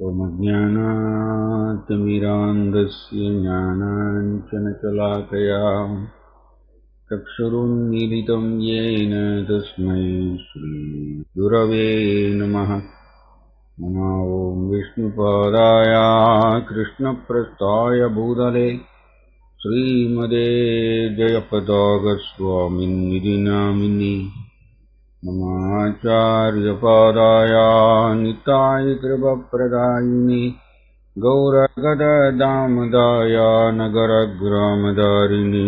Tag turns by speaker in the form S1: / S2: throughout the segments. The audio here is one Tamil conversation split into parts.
S1: ओमज्ञानातिमिरान्धस्य ज्ञानाञ्जनशलाकया चक्षुरुन्मीलितं येन तस्मै श्रीगुरवे नमः। नमो ॐ विष्णुपादाय कृष्णप्रस्थाय भूतले श्रीमते जयपताकस्वामिन्निधि नामिनि। नमाचार्यपादाय निताय कृपप्रदायिनि गौरगददामदाय नगरग्रामदारिणि।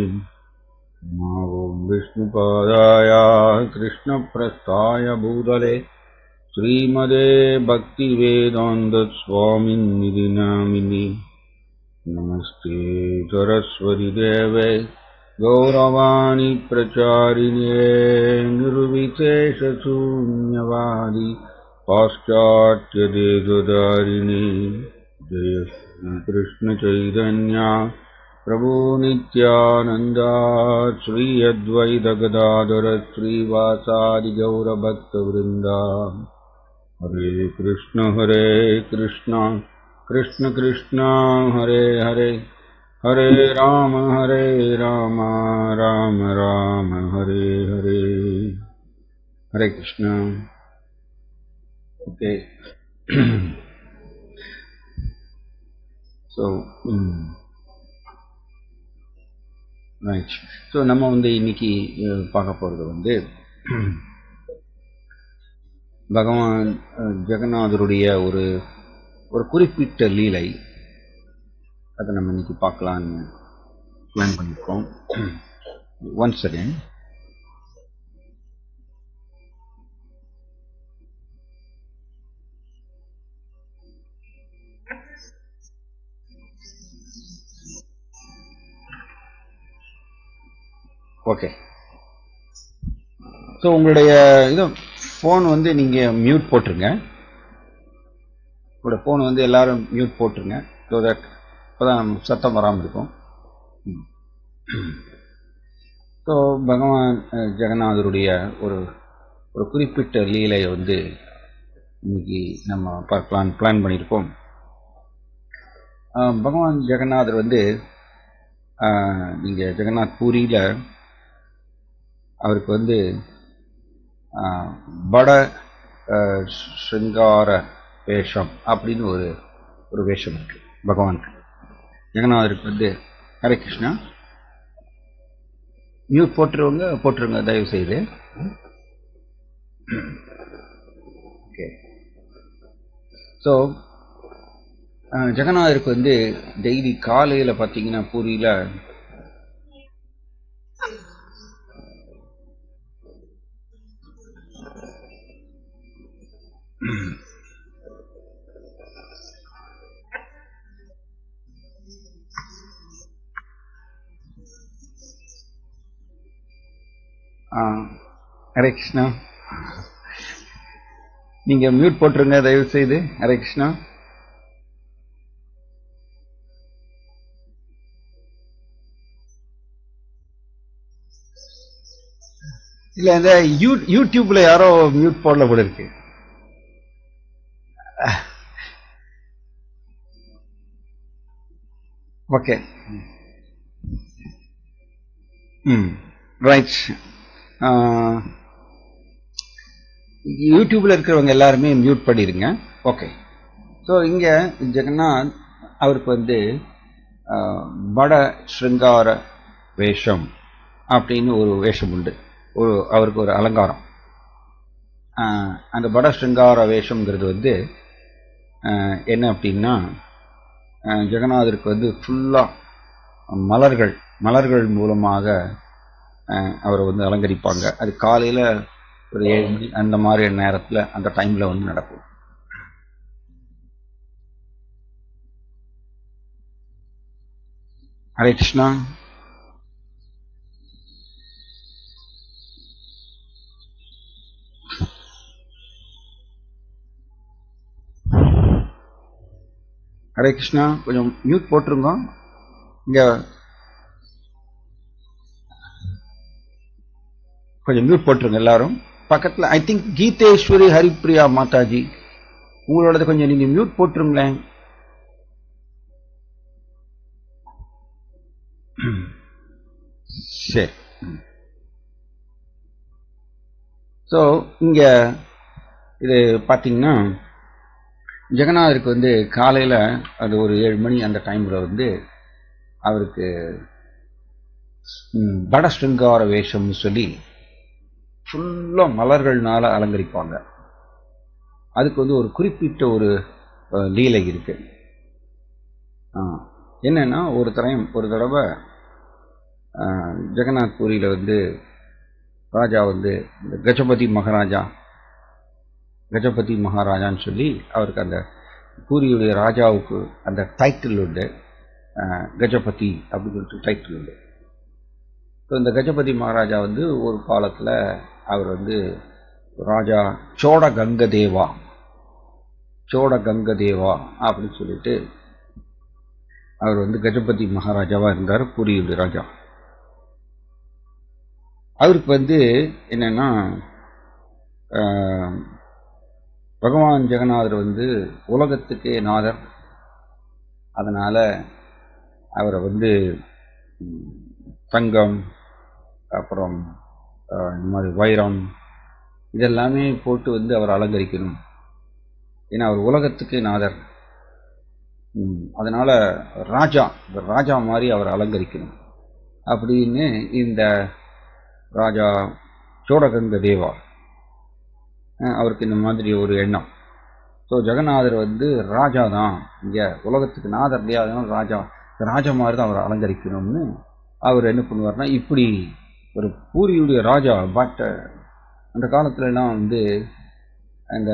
S1: नमो ॐ विष्णुपादाय कृष्णप्रस्थाय भूतले श्रीमते भक्तिवेदान्तस्वामिन्निधि नामिनि। नमस्ते सरस्वती देवे गौरवाणी प्रचारिणे निर्विशेषशून्यवादी पाश्चात्यदेशधारिणे। जय कृष्ण चैतन्य प्रभु नित्यानंद श्री अद्वैत गदाधर श्रीवासादि गौरभक्तवृंद। हरे कृष्ण कृष्ण कृष्ण हरे हरे, हरे राम राम राम हरे हरे। हरे Krishna. Okay. So right. So நம்ம இன்னைக்கு பார்க்க போறது பகவான் ஜெகநாதருடைய ஒரு குறிப்பிட்ட லீலை. அதை நம்ம இன்னைக்கு பார்க்கலான்னு பிளான் பண்ணியிருக்கோம். One second. ஓகே. ஸோ உங்களுடைய இது ஃபோன் நீங்க மியூட் போட்டுருங்க. உங்களோட ஃபோன் எல்லாரும் மியூட் போட்டுருங்க. ஸோ தட் அப்போதான் சத்தம் வராமல் இருக்கும். ஸோ பகவான் ஜெகநாதருடைய ஒரு குறிப்பிட்ட லீலை இன்னைக்கு நம்ம பிளான் பண்ணியிருக்கோம். பகவான் ஜெகநாதர் நீங்க ஜெகநாத் பூரியில அவருக்கு பட ஸ்ருங்கார வேஷம் அப்படின்னு ஒரு வேஷம் இருக்கு பகவானுக்கு. ஜெகநாதருக்கு ஹரே கிருஷ்ணா. மியூட் போட்டுருங்க தயவு செய்து. ஓகே. ஸோ ஜெகநாதருக்கு டெய்லி காலையில் பார்த்தீங்கன்னா பூரியில ஹரே கிருஷ்ணா. நீங்க மியூட் போட்டுருங்க தயவு செய்து. ஹரே கிருஷ்ணா. இல்ல இந்த யூடியூப்ல யாரோ மியூட் போடல போல இருக்கு. ஓகே. ரைட். யூடியூப்ல இருக்கிறவங்க எல்லாருமே மியூட் பண்ணிருங்க. ஓகே. ஸோ இங்க ஜெகநாத் அவருக்கு பட ஸ்ருங்கார வேஷம் அப்படின்னு ஒரு வேஷம் உண்டு. அவருக்கு ஒரு அலங்காரம். அந்த பட ஸ்ருங்கார வேஷம்ங்கிறது என்ன அப்படின்னா, ஜெகநாதருக்கு ஃபுல்லா மலர்கள் மூலமாக அவரை அலங்கரிப்பாங்க. அது காலையில ஒரு 7 மணி அந்த மாதிரி நேரத்துல அந்த டைம்ல நடக்கும். ஹரே கிருஷ்ணா. ஹரே கிருஷ்ணா. கொஞ்சம் மியூட் போட்டுருங்க. இங்க கொஞ்சம் மியூட் போட்டுருங்க எல்லாரும். பக்கத்துல ஐ திங்க் கீதேஸ்வரி ஹரிப்ரியா மாதாஜி உங்களோடது கொஞ்சம் நீங்க மியூட் போட்டுருங்களேன். சரி. ஸோ இங்க இது பார்த்தீங்கன்னா ஜெகநாதருக்கு காலையில் அது ஒரு 7 மணி அந்த டைமில் அவருக்கு பட ஸ்ருங்கார வேஷம்னு சொல்லி ஃபுல்லாக மலர்கள்னால அலங்கரிப்பாங்க. அதுக்கு ஒரு குறிப்பிட்ட ஒரு லீலை இருக்கு. என்னன்னா ஒரு தடவை ஜெகநாத் பூரியில் ராஜா கஜபதி மகாராஜான்னு சொல்லி அவருக்கு அந்த பூரியுடைய ராஜாவுக்கு அந்த டைட்டில் உண்டு, கஜபதி அப்படின்னு சொல்லிட்டு டைட்டில் உண்டு. ஸோ இந்த கஜபதி மகாராஜா ஒரு காலத்தில் அவர் ராஜா சோடகங்கதேவா அப்படின்னு சொல்லிட்டு அவர் கஜபதி மகாராஜாவா இருந்தார், பூரியுடைய ராஜா. அவருக்கு என்னன்னா பகவான் ஜெகநாதர் உலகத்துக்கே நாதர். அதனால அவரை தங்கம், அப்புறம் இந்த மாதிரி வைரம் இதெல்லாமே போட்டு அவர் அலங்கரிக்கணும். ஏன்னா அவர் உலகத்துக்கே நாதர். அதனால ராஜா மாதிரி அவர் அலங்கரிக்கணும் அப்படின்னு இந்த ராஜா சோடகங்க தேவா அவருக்கு இந்த மாதிரி ஒரு எண்ணம். ஸோ ஜெகநாதர் ராஜா தான், இங்கே உலகத்துக்கு நாதர் இல்லையா, அதனால ராஜா மாதிரி தான் அவர் அலங்கரிக்கணும்னு அவர் என்ன பண்ணுவார்னா, இப்படி ஒரு பூரியுடைய ராஜா. பட் அந்த காலத்துலலாம் அந்த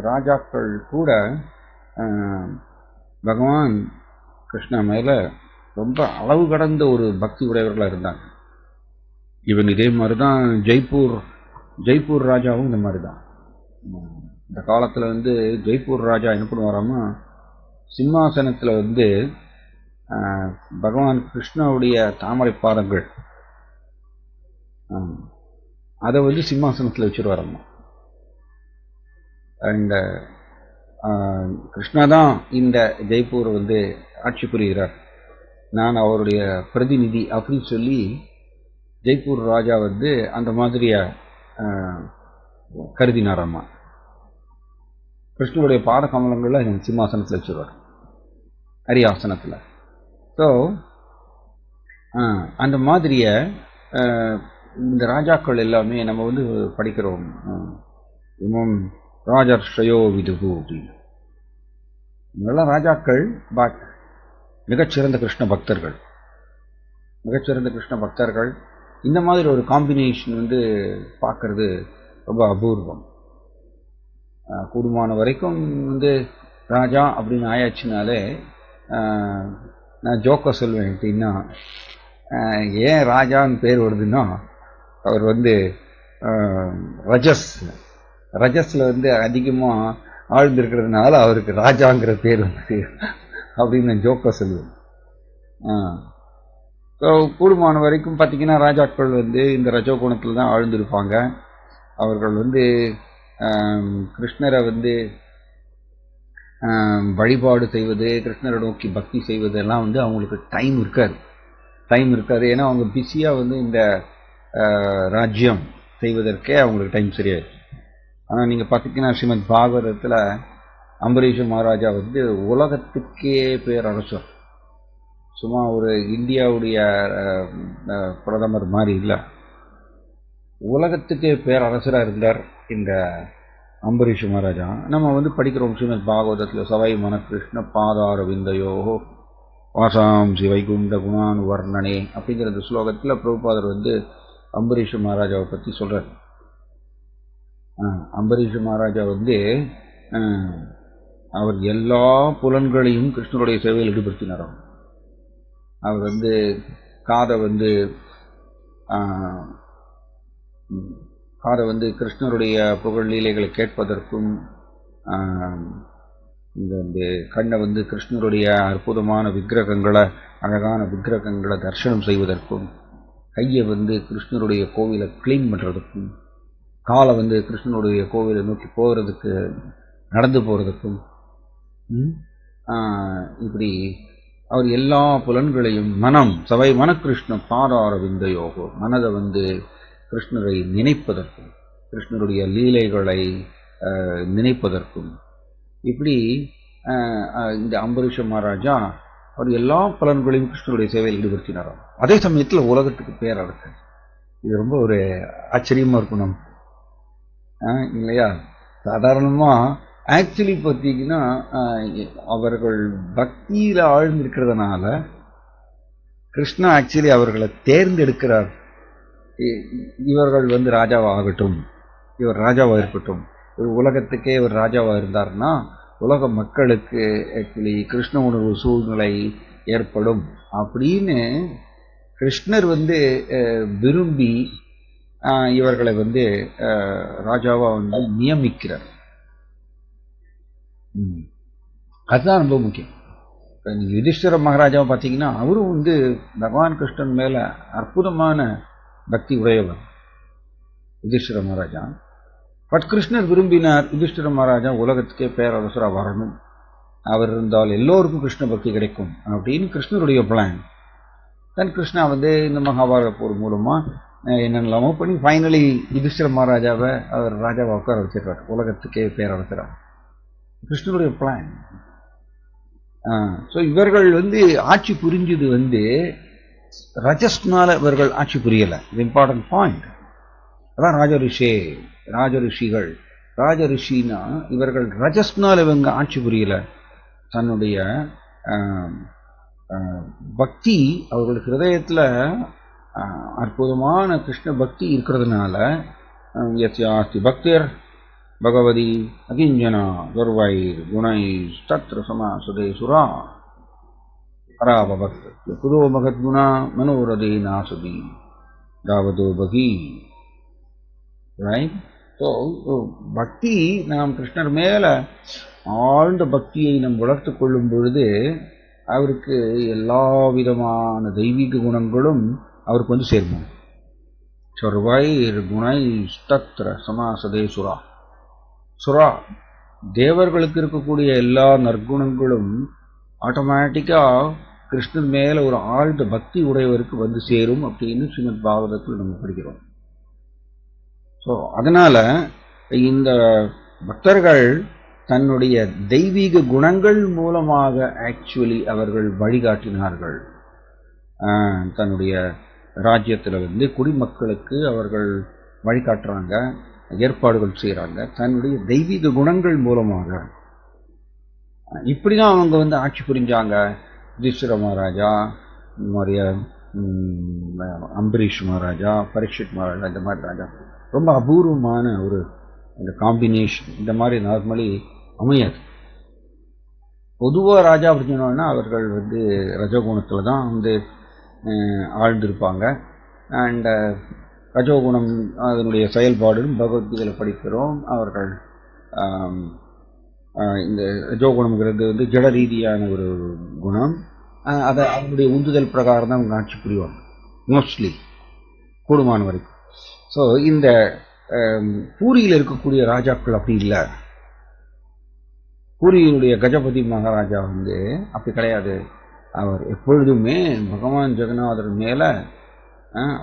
S1: ராஜாக்கள் கூட பகவான் கிருஷ்ணா மேல ரொம்ப அளவு கடந்த ஒரு பக்தி உடையவர்களாக இருந்தாங்க. இவன் இதே மாதிரி தான் ஜெய்ப்பூர் ராஜாவும் இந்த மாதிரி தான். இந்த காலத்தில் ஜெய்ப்பூர் ராஜா என்ன பண்ணுவாராமா, சிம்மாசனத்தில் பகவான் கிருஷ்ணாவுடைய தாமரை பாதங்கள் அதை சிம்மாசனத்தில் வச்சுருவாராமா. இந்த கிருஷ்ணா தான் இந்த ஜெய்ப்பூர் ஆட்சி புரிகிறார், நான் அவருடைய பிரதிநிதி அப்படின்னு சொல்லி ஜெய்ப்பூர் ராஜா அந்த மாதிரிய கருதினாராமா. கிருஷ்ணனுடைய பாத கமலங்கள்ல சிம்மாசனத்தில் வச்சுருவார், அரியாசனத்தில். ஸோ அந்த மாதிரிய இந்த ராஜாக்கள் எல்லாமே நம்ம படிக்கிறோம். இமம் ராஜர்ஷயோ விதுகு அப்படின்னு இவங்கெல்லாம் ராஜாக்கள், பட் மிகச்சிறந்த கிருஷ்ண பக்தர்கள். இந்த மாதிரி ஒரு காம்பினேஷன் பார்க்கறது ரொம்ப அபூர்வம். கூடுமான வரைக்கும் ராஜா அப்படின்னு ஆயாச்சுனாலே நான் ஜோக்க சொல்வேன். எப்படின்னா, ஏன் ராஜான்னு பேர் வருதுன்னா, அவர் ரஜஸ்ல அதிகமாக ஆழ்ந்திருக்கிறதுனால அவருக்கு ராஜாங்கிற பேர் அப்படின்னு நான் ஜோக்க சொல்லுவேன். கூடுமான வரைக்கும் பார்த்தீங்கன்னா ராஜாக்கள் இந்த ரஜோகுணத்தில் தான் ஆழ்ந்திருப்பாங்க. அவர்கள் கிருஷ்ணரை வழிபாடு செய்வது, கிருஷ்ணரை நோக்கி பக்தி செய்வதெல்லாம் அவங்களுக்கு டைம் இருக்காது. ஏன்னா அவங்க பிஸியாக இந்த ராஜ்யம் செய்வதற்கே அவங்களுக்கு டைம் சரியாது. ஆனால் நீங்கள் பார்த்தீங்கன்னா ஸ்ரீமத் பாகவதத்தில் அம்பரீஷ மகாராஜா உலகத்துக்கே பேரரசர். சும்மா ஒரு இந்தியாவுடைய பிரதமர் மாதிரி இல்லை, உலகத்துக்கே பேரரசராக இருந்தார் இந்த அம்பரீஷ மகாராஜா. நம்ம படிக்கிறோம் ஸ்ரீமத் பாகவதத்தில், சவை மன கிருஷ்ண பாதார விந்தையோ வாசாம் சிவைகுண்ட குணானு வர்ணனே அப்படிங்கிற இந்த ஸ்லோகத்தில் பிரபுபாதர் அம்பரீஷ மகாராஜாவை பற்றி சொல்கிறார். அம்பரீஷ மகாராஜா அவர் எல்லா புலன்களையும் கிருஷ்ணருடைய சேவையில் ஈடுபடுத்தினார். அவர் காதை கிருஷ்ணருடைய புகழ் லீலைகளை கேட்பதற்கும், இந்த கண்ணை கிருஷ்ணருடைய அற்புதமான விக்கிரகங்களை, அழகான விக்கிரகங்களை தரிசனம் செய்வதற்கும், கையை கிருஷ்ணருடைய கோவிலை கிளீன் பண்ணுறதுக்கும், காலை கிருஷ்ணனுடைய கோவிலை நோக்கி போகிறதுக்கு நடந்து போறதுக்கும் இப்படி அவர் எல்லா புலன்களையும் மனம் சவை மனகிருஷ்ண பாதார விந்தையோகோ மனதை கிருஷ்ணரை நினைப்பதற்கும் கிருஷ்ணருடைய லீலைகளை நினைப்பதற்கும் இப்படி இந்த அம்பரீஷ மகாராஜா அவர் எல்லா பலன்களையும் கிருஷ்ணருடைய சேவையில் ஈடுபடுத்தினாராம். அதே சமயத்தில் உலகத்துக்கு பேரரசு. இது ரொம்ப ஒரு ஆச்சரியமா இருக்கணும் இல்லையா? சாதாரணமா ஆக்சுவலி பார்த்தீங்கன்னா அவர்கள் பக்தியில ஆழ்ந்திருக்கிறதுனால கிருஷ்ணா ஆக்சுவலி அவர்களை தேர்ந்தெடுக்கிறார். இவர்கள் ராஜாவாகட்டும், இவர் ராஜாவா இருக்கட்டும், உலகத்துக்கே இவர் ராஜாவா இருந்தார்னா உலக மக்களுக்கு ஆக்சுவலி கிருஷ்ண உணர்வு சூழ்நிலை ஏற்படும் அப்படின்னு கிருஷ்ணர் விரும்பி இவர்களை ராஜாவா நியமிக்கிறார். அதுதான் ரொம்ப முக்கியம். யுதிஷ்டிர மகாராஜாவை பார்த்தீங்கன்னா அவரும் பகவான் கிருஷ்ணன் மேல அற்புதமான பக்தி உடையவர் யுதிஷ்டிர மகாராஜா. பட் கிருஷ்ணர் விரும்பினார் யுதிஷ்டிர மகாராஜா உலகத்துக்கே பேரரசராக வரணும், அவர் இருந்தால் எல்லோருக்கும் கிருஷ்ண பக்தி கிடைக்கும் அப்படின்னு கிருஷ்ணருடைய பிளான். தென் கிருஷ்ணா இந்த மகாபாரத போர் மூலமா என்னென்னலாமோ பண்ணி ஃபைனலி யுதிஷ்டிர மகாராஜாவை அவர் ராஜாவை உட்கார வச்சிருக்கார் உலகத்துக்கே பேரரசராக. கிருஷ்ணருடைய பிளான். ஸோ இவர்கள் ஆட்சி புரிஞ்சது ரஜஸ்னால இவர்கள் ஆட்சி புரியல. இது இம்பார்ட்டன்ட் பாயிண்ட். அதான் ராஜரிஷிகள். ராஜரிஷினா இவர்கள் ரஜஸ்னால இவங்க ஆட்சி புரியல. தன்னுடைய பக்தி அவர்களுக்கு ஹிருதயத்துல அற்புதமான கிருஷ்ண பக்தி இருக்கிறதுனால யத்யாஸ்தி பக்திர் பகவதி அகிஞ்சனா துர்வை குணை தத்ர சமாசுதே சுரா பராபவத் புதோ மகத்குணா மனோரதே நாசுதி தாவதோ பகி. ரைட்? ஸோ பக்தி நாம் கிருஷ்ணர் மேல ஆழ்ந்த பக்தியை நாம் வளர்த்து கொள்ளும் பொழுது அவருக்கு எல்லா விதமான தெய்வீக குணங்களும் அவருக்கு சேரும். சர்வை குணை தத்ர சமாசதே சுரா. சுரா தேவர்களுக்கு இருக்கக்கூடிய எல்லா நற்குணங்களும் ஆட்டோமேட்டிக்கா கிருஷ்ணன் மேல ஒரு ஆழ்ந்த பக்தி உடையவருக்கு சேரும் அப்படின்னு ஸ்ரீமத் பாகவதத்தில் நம்ம படிக்கிறோம். ஸோ அதனால இந்த பக்தர்கள் தன்னுடைய தெய்வீக குணங்கள் மூலமாக ஆக்சுவலி அவர்கள் வழிகாட்டினார்கள். தன்னுடைய ராஜ்யத்தில் குடிமக்களுக்கு அவர்கள் வழிகாட்டுறாங்க, ஏற்பாடுகள் செய்யறாங்க தன்னுடைய தெய்வீக குணங்கள் மூலமாக. இப்படிதான் அவங்க ஆட்சி புரிஞ்சாங்க. யுதிஷ்டிர மகாராஜா, அம்பரீஷ் மகாராஜா, பரீட்சித் மகாராஜா, இந்த மாதிரி ராஜா ரொம்ப அபூர்வமான ஒரு இந்த காம்பினேஷன். இந்த மாதிரி நார்மலி அமையாது. பொதுவாக ராஜா அப்படி சொன்னோம்னா அவர்கள் ரஜோகுணத்துல தான் ஆழ்ந்திருப்பாங்க. அண்ட் ரஜோகுணம் அதனுடைய செயல்பாடும் பகவத்கீதையில் படிக்கிறோம். அவர்கள் இந்த ரஜோகுணம்ங்கிறது ஜட ரீதியான ஒரு குணம். அதை அவனுடைய உந்துதல் பிரகாரம் தான் அவங்க ஆட்சி புரிவாங்க மோஸ்ட்லி, கூடுமான வரைக்கும். ஸோ இந்த பூரியில் இருக்கக்கூடிய ராஜாக்கள் அப்படி இல்லை. பூரியினுடைய கஜபதி மகாராஜா அப்படி கிடையாது. அவர் எப்பொழுதுமே பகவான் ஜெகநாதர் மேல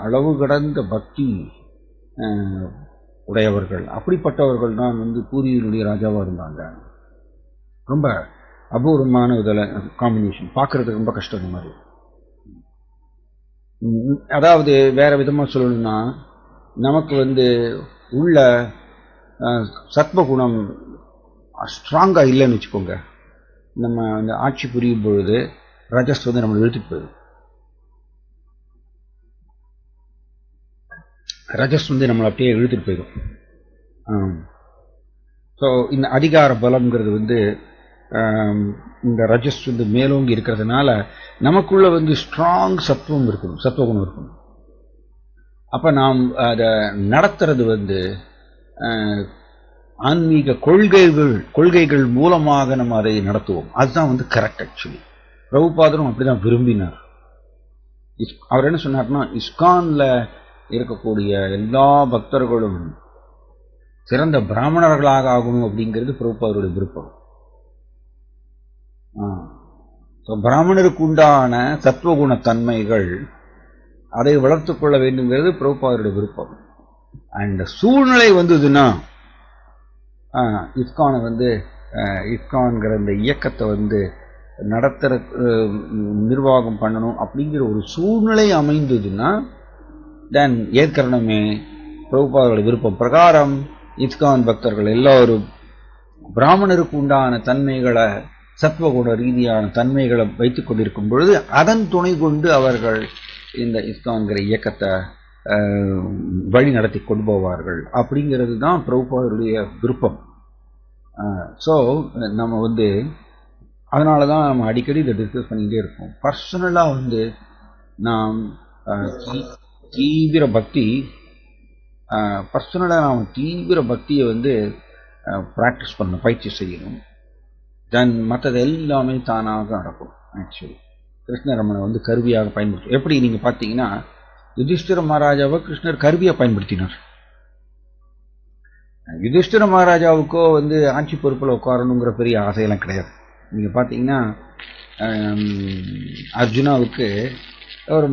S1: அளவு கடந்த பக்தி உடையவர்கள். அப்படிப்பட்டவர்கள் தான் பூரியினுடைய ராஜாவா இருந்தாங்க. ரொம்ப அபூர்வமான இதில் காம்பினேஷன், பார்க்கறதுக்கு ரொம்ப கஷ்டம் மாதிரி. அதாவது வேற விதமா சொல்லணும்னா நமக்கு உள்ள சத்வகுணம் ஸ்ட்ராங்கா இல்லைன்னு வச்சுக்கோங்க, நம்ம ஆட்சி புரியும் பொழுது ரஜஸ் நம்மளை இழுத்துட்டு போயிடும். ரஜஸ் நம்மளை அப்படியே இழுத்துட்டு போயிடும். ஸோ இந்த அதிகார பலம்ங்கிறது இந்த ரஜஸ் மேலோங்கி இருக்கிறதுனால நமக்குள்ள ஸ்ட்ராங் சத்துவம் இருக்கணும், சத்துவகுணம் இருக்கணும். அப்ப நாம் அதை நடத்துறது ஆன்மீக கொள்கைகள் மூலமாக நம்ம அதை நடத்துவோம். அதுதான் கரெக்ட். ஆக்சுவலி பிரபுபாதரும் அப்படிதான் விரும்பினார். அவர் என்ன சொன்னார்னா, இஸ்கான்ல இருக்கக்கூடிய எல்லா பக்தர்களும் சிறந்த பிராமணர்களாக ஆகணும் அப்படிங்கிறது பிரபுபாதருடைய விருப்பம். பிராமணருக்கு உண்டான சத்துவகுண தன்மைகள் அதை வளர்த்துக் கொள்ள வேண்டுங்கிறது பிரபுபாதருடைய விருப்பம். அண்ட் சூழ்நிலை வந்ததுன்னா இஸ்கானை இஸ்கான்கிற இந்த இயக்கத்தை நடத்துற நிர்வாகம் பண்ணணும் அப்படிங்கிற ஒரு சூழ்நிலை அமைந்ததுன்னா தென் ஏற்கனவே பிரபுபாதருடைய விருப்பம் பிரகாரம் இஸ்கான் பக்தர்கள் எல்லாரும் பிராமணருக்கு உண்டான தன்மைகளை சத்வகுண ரீதியான தன்மைகளை வைத்துக் கொண்டிருக்கும் பொழுது அதன் துணை கொண்டு அவர்கள் இந்த இஸ்கான்கிற இயக்கத்தை வழி நடத்தி கொண்டு போவார்கள் அப்படிங்கிறது தான் பிரபுபாதருடைய விருப்பம். ஸோ நம்ம அதனால தான் நம்ம அடிக்கடி இதை டிஸ்கஸ் பண்ணிக்கிட்டே இருக்கோம். பர்சனலாக நாம் தீவிர பக்தியை ப்ராக்டிஸ் பண்ணணும், பயிற்சி செய்யணும். தென் மற்றது எல்லாமே தானாக நடக்கும். ஆக்சுவலி கிருஷ்ணரமனை கருவியாக பயன்படுத்தும். எப்படி நீங்க பார்த்தீங்கன்னா யுதிஷ்டிர மகாராஜாவை கிருஷ்ணர் கருவியாக பயன்படுத்தினார். யுதிஷ்டிர மகாராஜாவுக்கோ ஆட்சி பொறுப்பில் உட்காரணுங்கிற பெரிய ஆசையெல்லாம் கிடையாது. நீங்க பார்த்தீங்கன்னா அர்ஜுனாவுக்கு ஒரு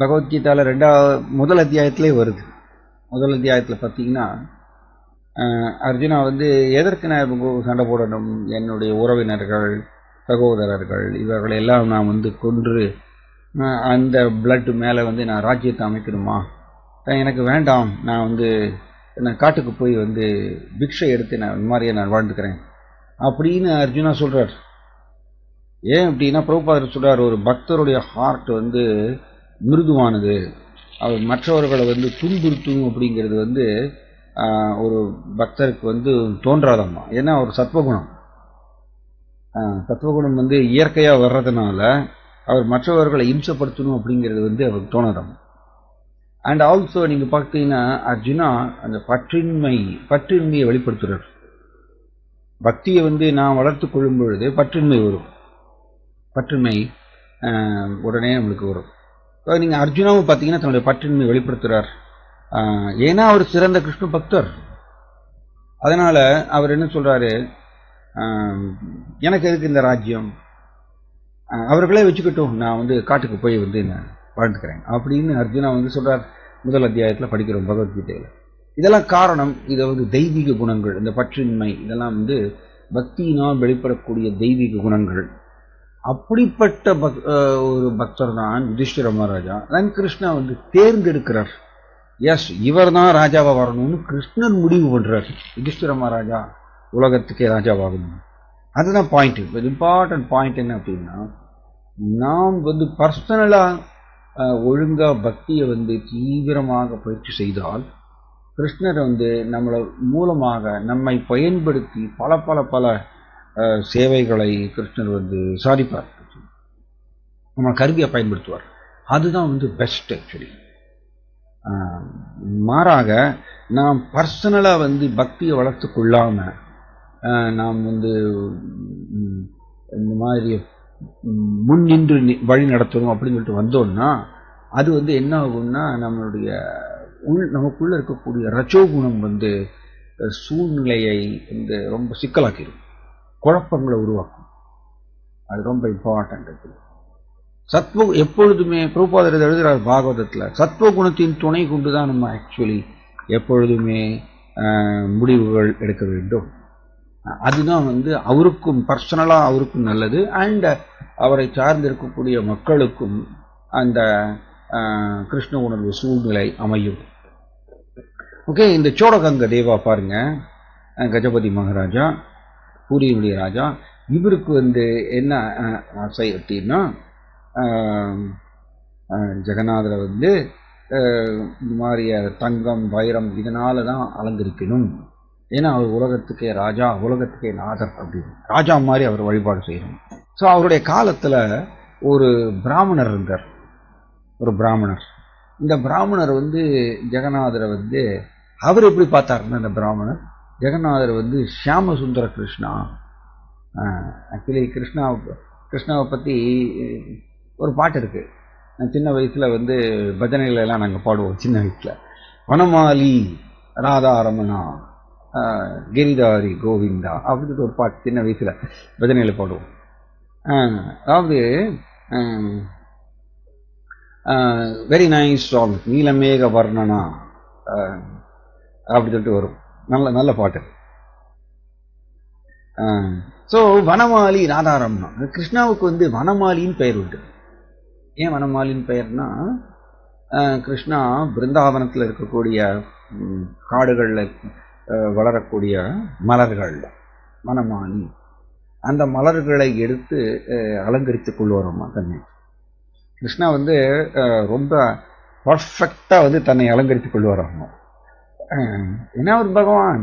S1: பகவத்கீதால முதல் அத்தியாயத்திலே வருது. முதல் அத்தியாயத்தில் பார்த்தீங்கன்னா அர்ஜுனா எதற்கு நான் சண்டை போடணும், என்னுடைய உறவினர்கள் சகோதரர்கள் இவர்கள் எல்லாம் நான் கொன்று அந்த பிளட் மேலே நான் ராஜ்யத்தை அமைக்கணுமா, எனக்கு வேண்டாம், நான் நான் காட்டுக்கு போய் பிக்ஷை எடுத்து நான் இந்த மாதிரியே நான் வாழ்ந்துக்கிறேன் அப்படின்னு அர்ஜுனா சொல்றார். ஏன் அப்படின்னா பிரபுபாதர் சொல்றார், ஒரு பக்தருடைய ஹார்ட் மிருதுவானது, அவர் மற்றவர்களை துன்புறுத்தும் அப்படிங்கிறது ஒரு பக்தருக்கு தோன்றாதம்மா. ஏன்னா ஒரு சத்வகுணம் இயற்கையா வர்றதுனால அவர் மற்றவர்களை இம்சப்படுத்தணும் அப்படிங்கிறது அவருக்கு தோணாதாம். அண்ட் ஆல்சோ நீங்க பார்த்தீங்கன்னா அர்ஜுனா அந்த பற்றின்மையை வெளிப்படுத்துறார். பக்தியை நான் வளர்த்து கொள்ளும் பொழுது பற்றின்மை வரும். பற்றின்மை உடனே நம்மளுக்கு வரும். நீங்க அர்ஜுனாவும் பார்த்தீங்கன்னா தன்னுடைய பற்றின்மை வெளிப்படுத்துறார். ஏன்னா அவர் சிறந்த கிருஷ்ண பக்தர். அதனால அவர் என்ன சொல்றாரு, எனக்கு எதுக்கு இந்த ராஜ்யம், அவர்களே வச்சுக்கிட்டோம், நான் காட்டுக்கு போய் நான் வாழ்ந்துக்கிறேன் அப்படின்னு அர்ஜுனா சொல்றார். முதல் அத்தியாயத்தில் படிக்கிறோம் பகவத்கீதையில. இதெல்லாம் காரணம், இதை தெய்வீக குணங்கள், இந்த பற்றின்மை இதெல்லாம் பக்தியினால் வெளிப்படக்கூடிய தெய்வீக குணங்கள். அப்படிப்பட்ட ஒரு பக்தர் தான் யுதிஷ்டிர மகாராஜா. தான் கிருஷ்ணா தேர்ந்தெடுக்கிறார். எஸ், இவர் தான் ராஜாவா வரணும்னு கிருஷ்ணன் முடிவு பண்றார். யுதிஷ்டிர மகாராஜா உலகத்துக்கே ராஜாவாகணும். அதுதான் பாயிண்ட். இம்பார்ட்டன்ட் பாயிண்ட் என்ன அப்படின்னா, நாம் பர்சனலா ஒழுங்கா பக்தியை தீவிரமாக பயிற்சி செய்தால் கிருஷ்ணர் நம்மளை மூலமாக நம்மை பயன்படுத்தி பல பல பல சேவைகளை கிருஷ்ணர் சாதிப்பார். நம்ம கருவியை பயன்படுத்துவார். அதுதான் பெஸ்ட் ஆக்சுவலி. மாறாக நாம் பர்சனலா பக்தியை வளர்த்து கொள்ளாம நாம் இந்த மாதிரி முன்னின்று வழி நடத்தணும் அப்படின்னு சொல்லிட்டு வந்தோம்னா அது என்ன ஆகும்னா நம்மளுடைய நமக்குள்ள இருக்கக்கூடிய ரஜோகுணம் சூழ்நிலையை ரொம்ப சிக்கலாக்கிடும், குழப்பங்களை உருவாக்கும். அது ரொம்ப இம்பார்ட்டன்ட். எப்பொழுதுமே பிரபுபாதர் எழுதுகிறார் பாகவதத்துல, சத்வகுணத்தின் துணை கொண்டுதான் நம்ம ஆக்சுவலி எப்பொழுதுமே முடிவுகள் எடுக்க வேண்டும். அதுதான் அவருக்கும் பர்சனலா அவருக்கும் நல்லது. அண்ட் அவரை சார்ந்து இருக்கக்கூடிய மக்களுக்கும் அந்த கிருஷ்ண உணர்வு சூழ்நிலை அமையும். ஓகே, இந்த சோடகங்க தேவா பாருங்க, கஜபதி மகாராஜா பூரியினுடைய ராஜா, இவருக்கு என்ன ஆசை அப்படின்னா, ஜெகநாதரை இந்த மாதிரி தங்கம் வைரம் இதனால தான் அலங்கரிக்கணும். ஏன்னா அவர் உலகத்துக்கே ராஜா, உலகத்துக்கே நாதர் அப்படின்னு ராஜா மாதிரி அவர் வழிபாடு செய்யணும். ஸோ அவருடைய காலத்துல ஒரு பிராமணர் இருந்தார். ஒரு பிராமணர், இந்த பிராமணர் ஜெகநாதரை அவர் எப்படி பார்த்தாருன்னா, இந்த பிராமணர் ஜெகநாதர் ஷியாம சுந்தர கிருஷ்ணா. ஆக்சுவலி கிருஷ்ணாவை பத்தி ஒரு பாட்டு இருக்கு. சின்ன வயசுல பஜனைகள் எல்லாம் நாங்கள் பாடுவோம். சின்ன வயசுல வனமாலி ராதா ரமணா கிரிதாரி கோவிந்தா அப்படின்னு ஒரு பாட்டு சின்ன வயசுல பஜனையில பாடுவோம். அதாவது வெரி நைஸ் சாங், நீலமேக வர்ணனா அப்படி சொல்லிட்டு வரும். நல்ல நல்ல பாட்டு. ஸோ வனமாலி ராதாரம்னா கிருஷ்ணாவுக்கு வந்து வனமாலின்னு பெயர் உண்டு. ஏன் வனமாலின்னு பெயர்னா, கிருஷ்ணா பிருந்தாவனத்தில் இருக்கக்கூடிய காடுகளில் வளரக்கூடிய மலர்கள் வனமாலி. அந்த மலர்களை எடுத்து அலங்கரித்துக் கொள்வாராமா தன்னை. கிருஷ்ணா வந்து ரொம்ப பர்ஃபெக்டா வந்து தன்னை அலங்கரித்துக் கொள்வாராமா. என்ன ஒரு பகவான்,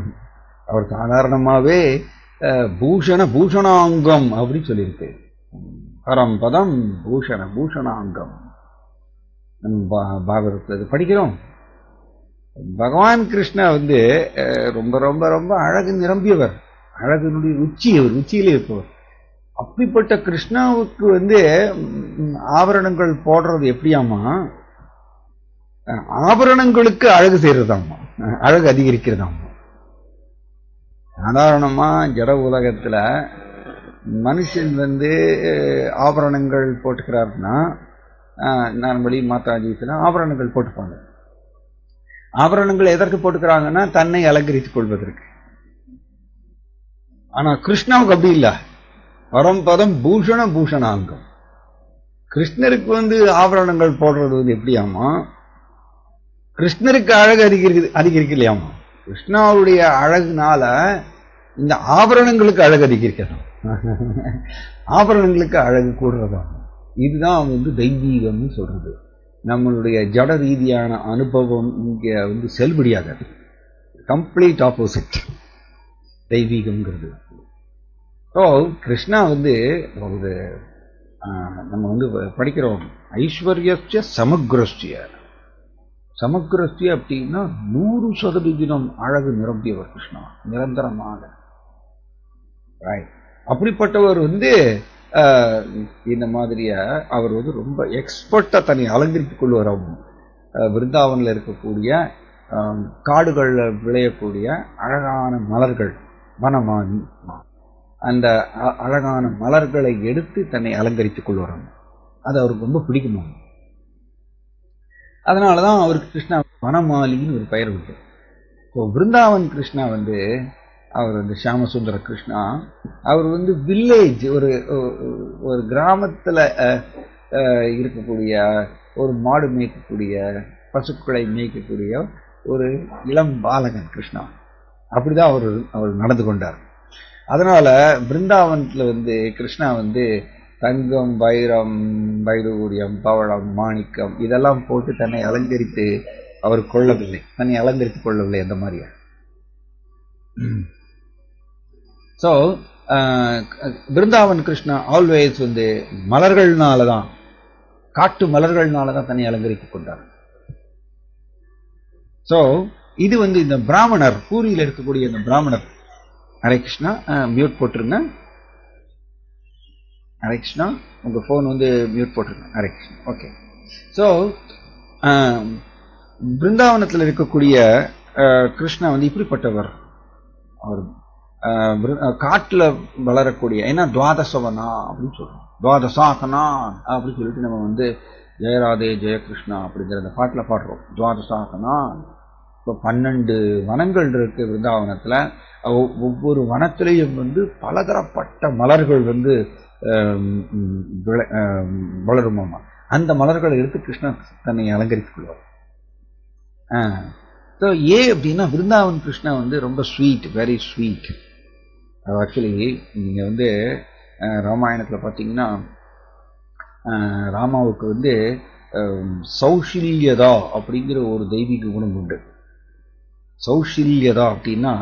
S1: அவர் சாதாரணமாவே பூஷணாங்கம் அப்படின்னு சொல்லியிருக்கு. பரம்பதம் பூஷணாங்கம். நம்ம பாகவதத்தில் படிக்கிறோம். பகவான் கிருஷ்ணா வந்து ரொம்ப ரொம்ப ரொம்ப அழகு நிரம்பியவர், அழகினுடைய உச்சியிலே இருப்பவர். அப்படிப்பட்ட கிருஷ்ணாவுக்கு வந்து ஆபரணங்கள் போடுறது எப்படியாமா, ஆபரணங்களுக்கு அழகு செய்யறதாமா, அழகு அதிகரிக்கிறதாமா. சாதாரணமா ஜட உலகத்துல மனுஷன் வந்து ஆபரணங்கள் போட்டுக்கிறாருன்னா, நார்மலி மாதாஜிஸ்ல ஆபரணங்கள் போட்டுப்பாங்க. ஆபரணங்கள் எதற்கு போட்டுக்கிறாங்கன்னா தன்னை அலங்கரித்துக் கொள்வதற்கு. ஆனா கிருஷ்ணாவுக்கு அப்படி இல்ல, பரம்பதம் பூஷணாங்கம். கிருஷ்ணருக்கு வந்து ஆபரணங்கள் போடுறது வந்து எப்படியாமா, கிருஷ்ணருக்கு அழகு அதிகரிக்க இல்லையாமா. கிருஷ்ணாவுடைய அழகுனால இந்த ஆபரணங்களுக்கு அழகு அதிகரிக்கலாம், ஆபரணங்களுக்கு அழகு கூடுறதாம். இதுதான் வந்து தெய்வீகம்னு சொல்றது. நம்மளுடைய ஜட ரீதியான அனுபவம் இங்க வந்து செல்படியாகாது. கம்ப்ளீட் ஆப்போசிட் தெய்வீகம்ங்கிறது. ஸோ கிருஷ்ணா வந்து ஒரு நம்ம வந்து படிக்கிறோம், ஐஸ்வர்ய சமக்ரஸ்ய அப்படின்னா 100% அழகு நிரம்பியவர் கிருஷ்ணா, நிரந்தரமாக. அப்படிப்பட்டவர் வந்து இந்த மாதிரிய அவர் வந்து ரொம்ப எக்ஸ்பர்ட்டா தன்னை அலங்கரித்துக் கொள்வார். விருந்தாவனில் இருக்கக்கூடிய காடுகள்ல விளையக்கூடிய அழகான மலர்கள் வனமாலி, அந்த அழகான மலர்களை எடுத்து தன்னை அலங்கரித்துக் கொள்வார். அது அவருக்கு ரொம்ப பிடிக்குமா. அதனாலதான் அவருக்கு கிருஷ்ணா வனமாலின்னு ஒரு பெயர் உண்டு. விருந்தாவன் கிருஷ்ணா வந்து அவர் வந்து ஷியாமசுந்தர கிருஷ்ணா, அவர் வந்து வில்லேஜ், ஒரு கிராமத்துல இருக்கக்கூடிய ஒரு மாடு மேய்க்கக்கூடிய, பசுக்களை மேய்க்கக்கூடிய ஒரு இளம் பாலகன் கிருஷ்ணா. அப்படிதான் அவர் நடந்து கொண்டார். அதனால பிருந்தாவனத்துல வந்து கிருஷ்ணா வந்து தங்கம், வைரம், வைடூரியம், பவளம், மாணிக்கம் இதெல்லாம் போட்டு தன்னை அலங்கரித்து அவர் கொள்ளவில்லை, தன்னை அலங்கரித்துக் கொள்ளவில்லை அந்த மாதிரியா. ஸோ பிருந்தாவன் கிருஷ்ணா ஆல்வேஸ் வந்து மலர்கள்னாலதான், காட்டு மலர்கள்னாலதான் தன்னை அலங்கரித்துக் கொண்டார். ஸோ இது வந்து இந்த பிராமணர், பூரியில் இருக்கக்கூடிய இந்த பிராமணர். ஹரே கிருஷ்ணா, மியூட் போட்டுருங்க. ஹரே கிருஷ்ணா, உங்க போன் வந்து மியூட் போட்டுருங்க. ஹரே கிருஷ்ணா. ஓகே. ஸோ பிருந்தாவனத்தில் இருக்கக்கூடிய கிருஷ்ணா வந்து இப்படிப்பட்டவர். அவர் காட்டுல வளரக்கூடிய, ஏன்னா துவாதசவனா அப்படின்னு சொல்றோம், துவாதசாசனா அப்படின்னு சொல்லிட்டு நம்ம வந்து ஜெயராதே ஜெயகிருஷ்ணா அப்படிங்கிற அந்த பாட்டுல பாடுறோம். துவாதசாசனா, இப்போ 12 வனங்கள் இருக்கு பிருந்தாவனத்துல. ஒவ்வொரு வனத்திலையும் வந்து பலதரப்பட்ட மலர்கள் வந்து வளருமாமா. அந்த மலர்களை எடுத்து கிருஷ்ணா தன்னை அலங்கரித்துக் கொள்வார். ஏன் அப்படின்னா பிருந்தாவன் கிருஷ்ணா வந்து ரொம்ப ஸ்வீட், வெரி ஸ்வீட். ஆக்சுவலி நீங்க வந்து ராமாயணத்துல பாத்தீங்கன்னா ராமாவுக்கு வந்து சௌஷில்யதா அப்படிங்கிற ஒரு தெய்வீக குணம் உண்டு. சௌஷில்யதா அப்படின்னா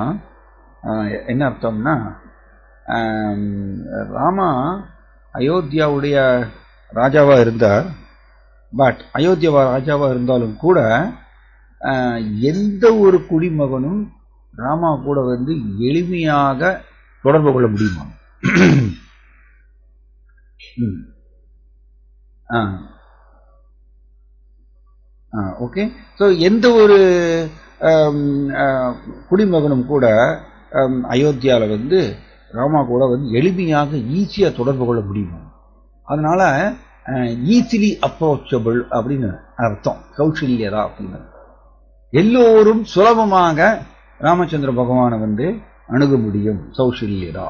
S1: என்ன அர்த்தம்னா, ராமா அயோத்தியாவுடைய ராஜாவா இருந்தார். பட் அயோத்தியா ராஜாவா இருந்தாலும் கூட எந்த ஒரு குடிமகனும் ராமா கூட வந்து எளிமையாக தொடர்பு கொள்ள முடியுமா? ஓகே. ஸோ எந்த ஒரு குடிமகனும் கூட அயோத்தியாவில் வந்து ராமா கூட வந்து எளிமையாக ஈஸியாக தொடர்பு கொள்ள முடியும். அதனால ஈஸிலி அப்ரோச்சபிள் அப்படின்னு அர்த்தம் கௌசல்யதா அப்படின்னு. எல்லோரும் சுலபமாக ராமச்சந்திர பகவானை வந்து அணுக முடியும் கௌசல்யதா.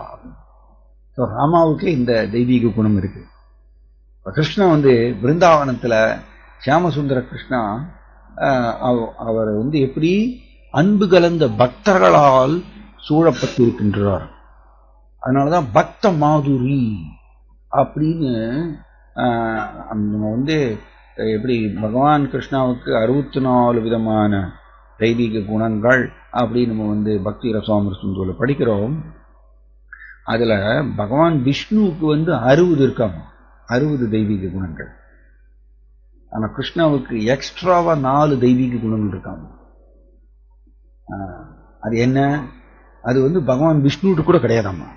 S1: ராமாவுக்கு இந்த தெய்வீக குணம் இருக்கு. கிருஷ்ணன் வந்து பிருந்தாவனத்துல சியாமசுந்தர கிருஷ்ணா அவர் வந்து எப்படி அன்பு கலந்த பக்தர்களால் சூழப்பட்டிருக்கின்றார். அதனாலதான் பக்த மாதுரி அப்படின்னு நம்ம வந்து எப்படி பகவான் கிருஷ்ணாவுக்கு 64 விதமான தெய்வீக குணங்கள் அப்படின்னு நம்ம வந்து பக்தி ரசாமிருஷ்ணத்துல படிக்கிறோம். அதுல பகவான் விஷ்ணுவுக்கு வந்து 60 இருக்காம, 60 தெய்வீக குணங்கள். ஆனா கிருஷ்ணாவுக்கு எக்ஸ்ட்ராவா 4 தெய்வீக குணங்கள் இருக்காம. அது என்ன? அது வந்து பகவான் விஷ்ணுட்டு கூட கிடையாதாம்மா.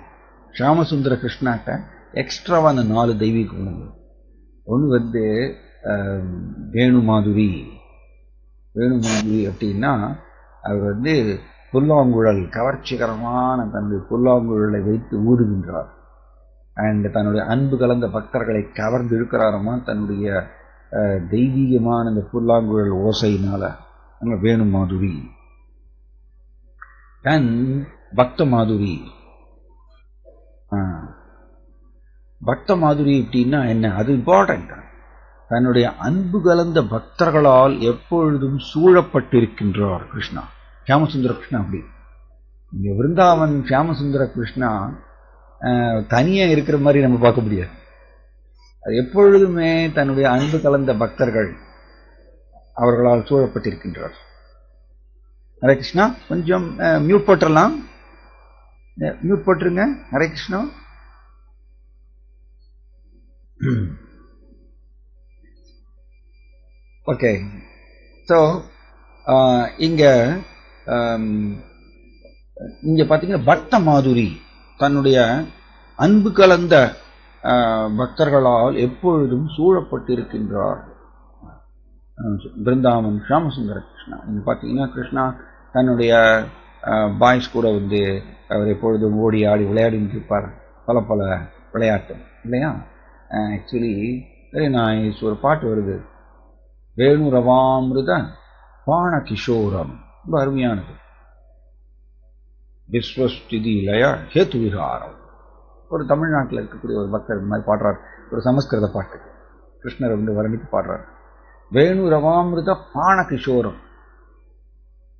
S1: ஷியாமசுந்தர கிருஷ்ணாட்ட எக்ஸ்ட்ராவா அந்த 4 தெய்வீக குணங்கள். ஒன்று வந்து வேணுமாதுரி. வேணுமாதுரி அப்படின்னா அவர் வந்து புல்லாங்குழல், கவர்ச்சிகரமான தன்னுடைய புல்லாங்குழலை வைத்து ஊதுகின்றார். அண்ட் தன்னுடைய அன்பு கலந்த பக்தர்களை கவர்ந்து இருக்கிறாரமா தன்னுடைய தெய்வீகமான இந்த புல்லாங்குழல் ஓசையினால. அங்க வேணுமாதுரி. பக்த மாதுரி. பக்த மாதுரி அப்படின்னா என்ன? அது இம்பார்ட்டன்ட். தன்னுடைய அன்பு கலந்த பக்தர்களால் எப்பொழுதும் சூழப்பட்டிருக்கின்றார் கிருஷ்ணா. சியாமசுந்தர கிருஷ்ணா அப்படி. இங்க விருந்தாவன் சியாமசுந்தர கிருஷ்ணா தனியா இருக்கிற மாதிரி நம்ம பார்க்க முடியாது. அது எப்பொழுதுமே தன்னுடைய அன்பு கலந்த பக்தர்கள் அவர்களால் சூழப்பட்டிருக்கின்றார். ஹரே கிருஷ்ணா. கொஞ்சம் மியூட் போட்டுடலாம். மியூட் போட்டுருங்க. ஹரே கிருஷ்ணா. ஓகே. ஸோ இங்க பார்த்தீங்கன்னா பக்த மாதுரி தன்னுடைய அன்பு கலந்த பக்தர்களால் எப்பொழுதும் சூழப்பட்டிருக்கின்றார். பிருந்தாவன் ஷியாமசுந்தர கிருஷ்ணா. இங்க பார்த்தீங்கன்னா கிருஷ்ணா தன்னுடைய பாய்ஸ் கூட வந்து அவர் எப்பொழுதும் ஓடி ஆடி விளையாடிட்டு இருப்பார். பல பல விளையாட்டு இல்லையா? Actually very nice. ஒரு பாட்டு வருது, வேணு ரவாமிருத பாண கிஷோரம். ரொம்ப அருமையானது. விஸ்வஸ்திதி லய ஹேத்து விகாரம். ஒரு தமிழ்நாட்டில் இருக்கக்கூடிய ஒரு பக்தர் இந்த மாதிரி பாடுறார். ஒரு சமஸ்கிருத பாட்டு கிருஷ்ணரை வந்து வர்ணித்து பாடுறார். வேணு ரவாமிருத பாண கிஷோரம்.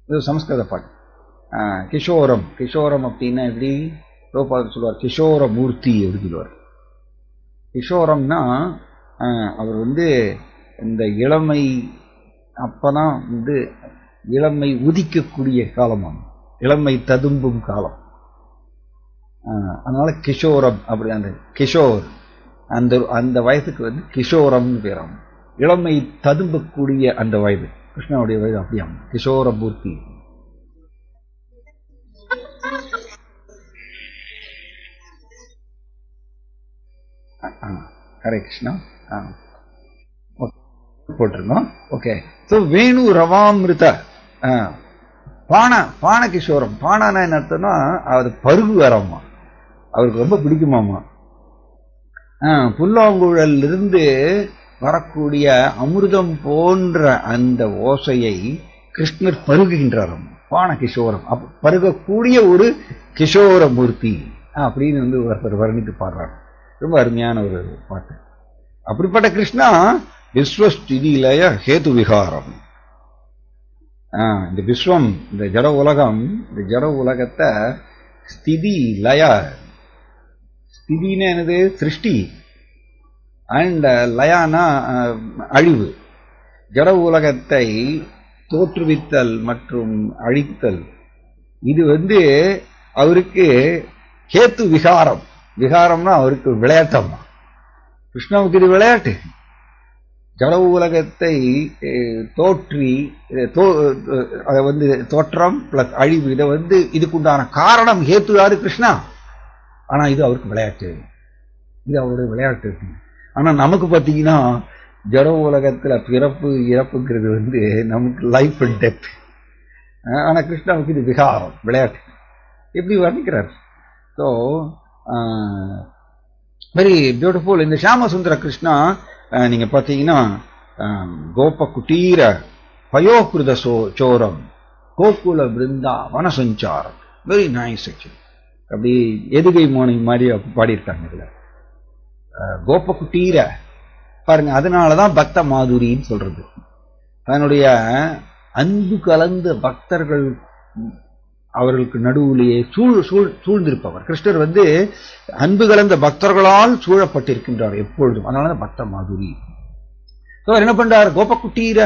S1: இது சமஸ்கிருத பாட்டு. கிஷோரம். கிஷோரம் அப்படின்னா எப்படி சொல்லுவார்? கிஷோர மூர்த்தி எப்படி சொல்லுவார்? கிஷோரம்னா அவர் வந்து இந்த இளமை, அப்பதான் வந்து இளமை உதிக்கக்கூடிய காலமாகும், இளமை ததும்பும் காலம். அதனால கிஷோரம் அப்படி. அந்த கிஷோர் அந்த வயசுக்கு வந்து கிஷோரம்னு பேராகும். இளமை ததும்பக்கூடிய அந்த வயது. கிருஷ்ணனுடைய வயது அப்படியாம், கிஷோர மூர்த்தி. ஹரே கிருஷ்ணா. போட்டிருக்கோம். ஓகே. ஸோ வேணு ரவாமிருத பாண கிஷோரம். பாணானா என்ன அர்த்தம்னா அது பருகு வரமா, அவருக்கு ரொம்ப பிடிக்குமாமா. புல்லாங்குழல் இருந்து வரக்கூடிய அமிர்தம் போன்ற அந்த ஓசையை கிருஷ்ணர் பருகுகின்றாராம். பாண கிஷோரம். பருகக்கூடிய ஒரு கிஷோர மூர்த்தி அப்படின்னு வந்து ஒருத்தர் வர்ணித்து பாடுறாரு. ரொம்ப அருமையான ஒரு பாட்டு. அப்படிப்பட்ட கிருஷ்ணா விஸ்வஸ்திதி லய ஹேது விகாரம். இந்த விஸ்வம், இந்த ஜட உலகம், இந்த ஜட உலகத்தை ஸ்திதி லய. ஸ்திதின்னு என்னது? சிருஷ்டி. அண்ட் லயானா அழிவு. ஜட உலகத்தை தோற்றுவித்தல் மற்றும் அழித்தல். இது வந்து அவருக்கு ஹேத்து விகாரம். விகாரம்னா அவருக்கு விளையாட்டம்மா. கிருஷ்ணாவுக்கு இது விளையாட்டு. ஜட உலகத்தை தோற்றி அதை வந்து தோற்றம் பிளஸ் அழிவு, இதை வந்து இதுக்குண்டான காரணம் ஹேத்து யாரு? கிருஷ்ணா. ஆனா இது அவருக்கு விளையாட்டு. இது அவருடைய விளையாட்டு. ஆனா நமக்கு பார்த்தீங்கன்னா ஜட உலகத்துல பிறப்பு இறப்புங்கிறது வந்து நமக்கு லைஃப் அண்ட் டெத். ஆனா கிருஷ்ணாவுக்கு இது விகாரம், விளையாட்டு, எப்படி வர்ணிக்கிறார். So very beautiful. இந்த ஷியாமசுந்தர கிருஷ்ணா நீங்க பார்த்தீங்கன்னா கோப குட்டீர பயோகிருத சோரம் கோகுல பிருந்தா வன சஞ்சாரம், வெரி நைஸ் ஆக்சுவலி. அப்படி எதுகை மோனை மாதிரி பாடியிருக்காங்க இதுல. கோப குட்டீர பாருங்க, அதனாலதான் பக்த மாதுரின்னு சொல்றது. தன்னுடைய அன்பு கலந்த பக்தர்கள் அவர்களுக்கு நடுவிலேயே சூழ்ந்திருப்பவர் கிருஷ்ணர் அன்பு கலந்த பக்தர்களால் சூழப்பட்டிருக்கின்றார் எப்பொழுதும். அதனாலதான் பக்த மாதுரி. என்ன பண்றார், கோப குட்டீர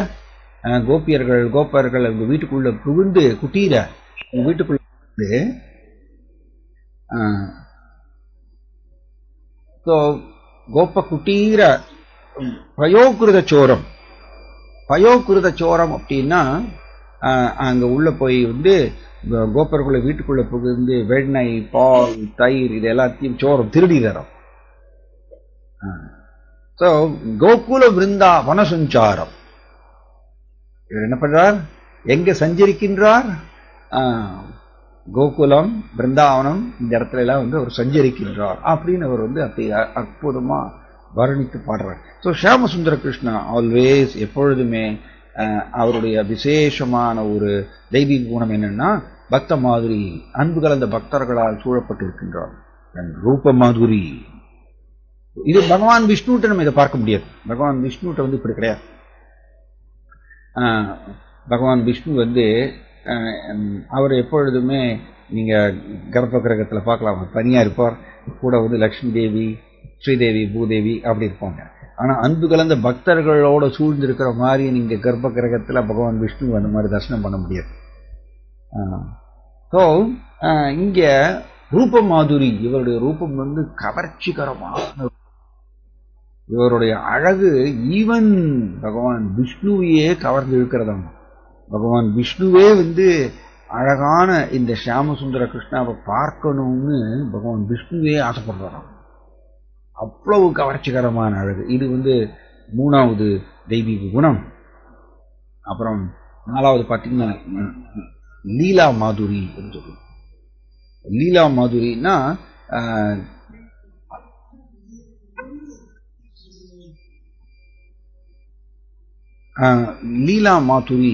S1: கோபியர்கள் கோப்பர்கள் உங்க வீட்டுக்குள்ள புகுந்து, குட்டீர உங்க வீட்டுக்குள்ள புகுந்து கோப குட்டீர பயோகிருத சோரம். பயோகிருத சோரம் அப்படின்னா அங்க உள்ள போய் கோப்பருக்குள்ள வீட்டுக்குள்ள புகுந்து வெண்ணெய் பால் தயிர் இது எல்லாத்தையும் சோரம் திருடி தரோம். கோகுல பிருந்தா வன சஞ்சாரம். இவர் என்ன பண்றார், எங்க சஞ்சரிக்கின்றார், கோகுலம் பிருந்தாவனம் இந்த இடத்துல எல்லாம் அவர் சஞ்சரிக்கின்றார் அப்படின்னு அவர் அப்படி அற்புதமா வர்ணித்து பாடுறார். ஸோ ஷியாமசுந்தர கிருஷ்ணா ஆல்வேஸ் எப்பொழுதுமே அவருடைய விசேஷமான ஒரு தெய்வீக குணம் என்னன்னா பக்த மாதுரி, அன்பு கலந்த பக்தர்களால் சூழப்பட்டிருக்கின்றார். ரூப மாதுரி. இது பகவான் விஷ்ணுட்ட நம்ம இதை பார்க்க முடியாது. பகவான் விஷ்ணுட்ட இப்படி கிடையாது. பகவான் விஷ்ணு அவர் எப்பொழுதுமே நீங்க கர்ப்ப கிரகத்துல பார்க்கலாம், தனியா இருப்பார். கூட லட்சுமி தேவி, ஸ்ரீதேவி, பூதேவி அப்படி இருப்பாங்க. ஆனா அன்பு கலந்த பக்தர்களோட சூழ்ந்திருக்கிற மாதிரி நீங்க கர்ப்ப கிரகத்துல பகவான் விஷ்ணு அந்த மாதிரி தரிசனம் பண்ண முடியாது. இங்க ரூப மாதுரி, இவருடைய ரூபம் கவர்ச்சிகரமான, இவருடைய அழகு ஈவன் பகவான் விஷ்ணுவையே கவர்ந்து இருக்கிறதாம். பகவான் விஷ்ணுவே அழகான இந்த ஷியாமசுந்தர கிருஷ்ணாவை பார்க்கணும்னு பகவான் விஷ்ணுவே ஆசைப்படுறாராம். அவ்வளவு கவர்ச்சிகரமான அழகு. இது மூணாவது தெய்வீக குணம். அப்புறம் நாலாவது பார்த்தீங்கன்னா லீலா மாதுரி. லீலா மாதுரின்னா லீலா மாதுரி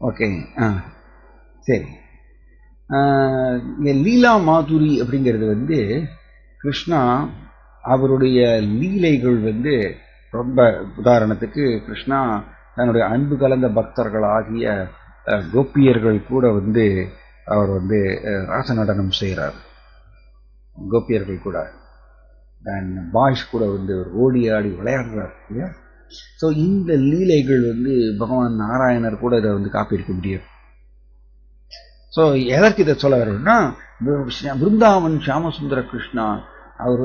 S1: ஓகே சரி. லீலா மாதுரி அப்படிங்கிறது கிருஷ்ணா அவருடைய லீலைகள் ரொம்ப, உதாரணத்துக்கு கிருஷ்ணா தன்னுடைய அன்பு கலந்த பக்தர்கள் ஆகிய கோபியர்கள் கூட அவர் ராச நடனம் செய்கிறார். கோபியர்கள் கூட பாய்ஸ் கூட ஓடி ஆடி விளையாடுறார். ஸோ இந்த லீலைகள் பகவான் நாராயணர் கூட இதை காப்பியிருக்க முடியும். ஸோ எதற்கு இதை சொல்ல வர்றோம்னா, பிருந்தாவன் ஷியாமசுந்தர கிருஷ்ணா அவர்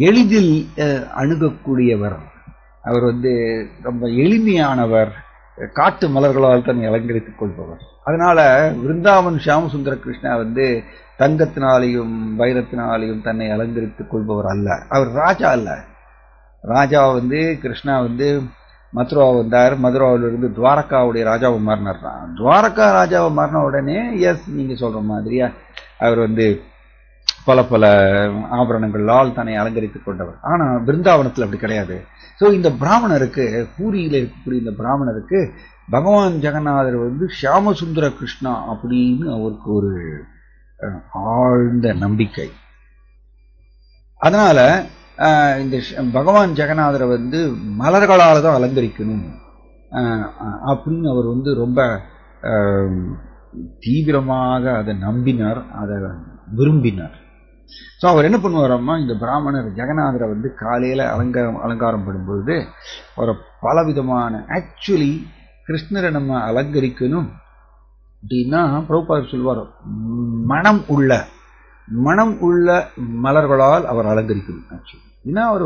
S1: எளிதில் அணுகக்கூடியவர். அவர் ரொம்ப எளிமையானவர், காட்டு மலர்களால் தன்னை அலங்கரித்துக் கொள்பவர். அதனால பிருந்தாவன் ஷியாமசுந்தர கிருஷ்ணா தங்கத்தினாலையும் வைரத்தினாலையும் தன்னை அலங்கரித்துக் கொள்பவர் அல்ல. அவர் ராஜா அல்ல. ராஜா கிருஷ்ணா மதுரா வந்தார். மதுராவிலிருந்து துவாரகாவுடைய ராஜாவை மாறினார். துவாரகா ராஜாவை மாறின உடனே எஸ் நீங்க சொல்ற மாதிரியா அவர் பல பல ஆபரணங்களால் தன்னை அலங்கரித்துக் கொண்டவர். ஆனா பிருந்தாவனத்தில் அப்படி கிடையாது. ஸோ இந்த பிராமணருக்கு, பூரியில இருக்கக்கூடிய இந்த பிராமணருக்கு பகவான் ஜெகநாதர் ஷியாமசுந்தர கிருஷ்ணா அப்படின்னு அவருக்கு ஒரு ஆழ்ந்த நம்பிக்கை. அதனால இந்த பகவான் ஜெகநாதரை மலர்களால் தான் அலங்கரிக்கணும் அப்படின்னு அவர் ரொம்ப தீவிரமாக அதை நம்பினார், அதை விரும்பினார். ஸோ அவர் என்ன பண்ணுவாரம்மா, இந்த பிராமணர் ஜெகநாதரை காலையில அலங்காரம் பண்ணும்பொழுது ஒரு பலவிதமான, ஆக்சுவலி கிருஷ்ணரை நம்ம அலங்கரிக்கணும் அப்படின்னா பிரபுபாதர் சொல்வார், மனம் உள்ள மலர்களால் அவர் அலங்கரிக்கணும். ஆக்சுவலி ஏன்னா அவர்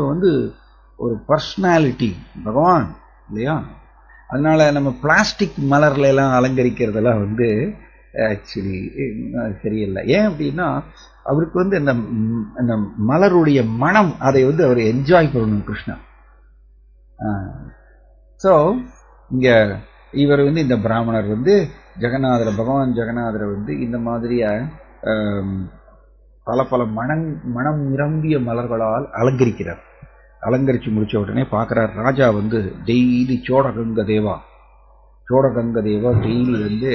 S1: ஒரு பர்சனாலிட்டி பகவான் இல்லையா.
S2: அதனால நம்ம பிளாஸ்டிக் மலர்ல எல்லாம் அலங்கரிக்கிறதெல்லாம் வந்து ஆக்சுவலி சரியில்லை. ஏன் அப்படின்னா அவருக்கு வந்து அந்த மலருடைய மனம் அதை வந்து அவர் என்ஜாய் பண்ணணும் கிருஷ்ணா. ஸோ இங்க இவர் வந்து இந்த பிராமணர் வந்து ஜெகநாதரை, பகவான் ஜெகநாதரை வந்து இந்த மாதிரிய பல பல மனம் நிரம்பிய மலர்களால் அலங்கரிக்கிறார். அலங்கரிச்சு முடிச்ச உடனே பார்க்கிறார், ராஜா வந்து டெய்லி சோடகங்க தேவா டெய்லி வந்து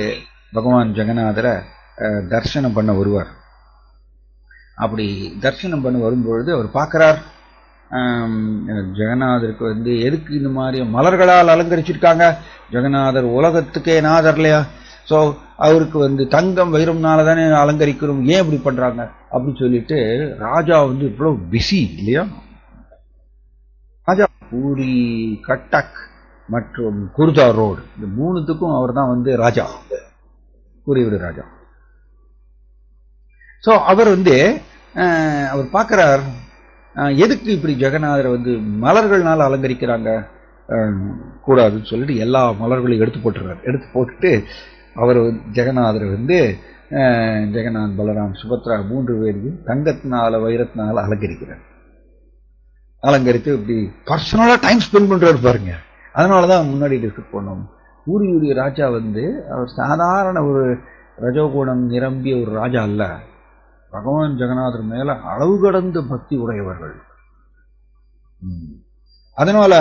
S2: பகவான் ஜெகநாதரை தர்சனம் பண்ண வருவார். அப்படி தர்சனம் பண்ண வரும்பொழுது அவர் பார்க்கிறார், ஜெகநாதருக்கு வந்து எதுக்கு இந்த மாதிரி மலர்களால் அலங்கரிச்சிருக்காங்க, ஜெகநாதர் உலகத்துக்கே நாதர் இல்லையா, ஸோ அவருக்கு வந்து தங்கம் வைரம்னால தானே அலங்கரிக்கிறோம், ஏன் இப்படி பண்றாங்க அப்படின்னு சொல்லிட்டு ராஜா வந்து இவ்வளவு பிஸி இல்லையா. ராஜா பூரி, கட்டக் மற்றும் குர்தா ரோடு இந்த மூணுத்துக்கும் அவர் தான் வந்து ராஜா, பூரியோட ராஜா. ஸோ அவர் வந்து அவர் பார்க்கிறார், எதுக்கு இப்படி ஜெகநாதரை வந்து மலர்கள்னால அலங்கரிக்கிறாங்க, கூடாதுன்னு சொல்லிட்டு எல்லா மலர்களையும் எடுத்து போட்டுட்டு அவர் ஜெகநாதரை வந்து ஜெகநாத், பலராம், சுபத்ரா 3 பேரையும் தங்கத்தினால வைரத்தினால அலங்கரித்து இப்படி பர்சனலா டைம் ஸ்பெண்ட் பண்றாரு பாருங்க. அதனாலதான் முன்னாடி டிஸ்கஸ் பண்ணோம், பூரியுடைய ராஜா வந்து அவர் சாதாரண ஒரு ரஜோகுணம் நிரம்பிய ஒரு ராஜா அல்ல, பகவான் ஜெகநாதர் மேல அளவு கடந்த பக்தி உடையவர்கள். அதனால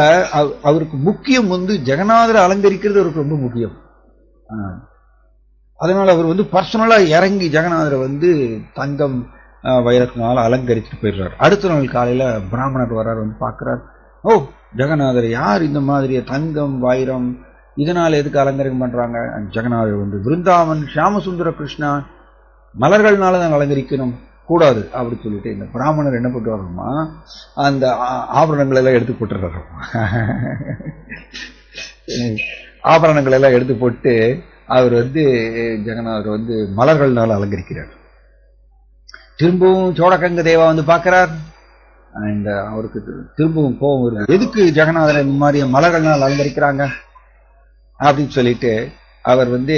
S2: அவருக்கு முக்கியம் வந்து ஜெகநாதரை அலங்கரிக்கிறது அவருக்கு ரொம்ப முக்கியம். அதனால அவர் வந்து பர்சனலா இறங்கி ஜெகநாதரை வந்து தங்கம் வைரத்தினால அலங்கரிச்சுட்டு போயிடுறாரு. அடுத்த நாள் காலையில பிராமணர் வர்றார், வந்து பார்க்கிறார், ஓ ஜெகநாதர் யார் இந்த மாதிரி தங்கம் வைரம் இதனால எதுக்கு அலங்கரிக்கம் பண்றாங்க, ஜெகநாதர் வந்து விருந்தாவன் ஷியாமசுந்தர கிருஷ்ணா மலர்கள்னால தான் அலங்கரிக்கணும், கூடாது அப்படி சொல்லிட்டு இந்த பிராமணர் என்ன பண்ணிட்டு வரணுமா, அந்த ஆபரணங்கள் எல்லாம் எடுத்து போட்டுறாரு. ஆபரணங்கள் எல்லாம் எடுத்து போட்டு அவர் வந்து ஜெகநாதர் வந்து மலர்கள்னால அலங்கரிக்கிறார். திரும்பவும் சோடகங்க தேவா வந்து பார்க்கிறார், இந்த அவருக்கு திரும்பவும் கோபம் வருது, எதுக்கு ஜெகநாதர் இந்த மாதிரி மலர்கள்னால அலங்கரிக்கிறாங்க அப்படின்னு சொல்லிட்டு அவர் வந்து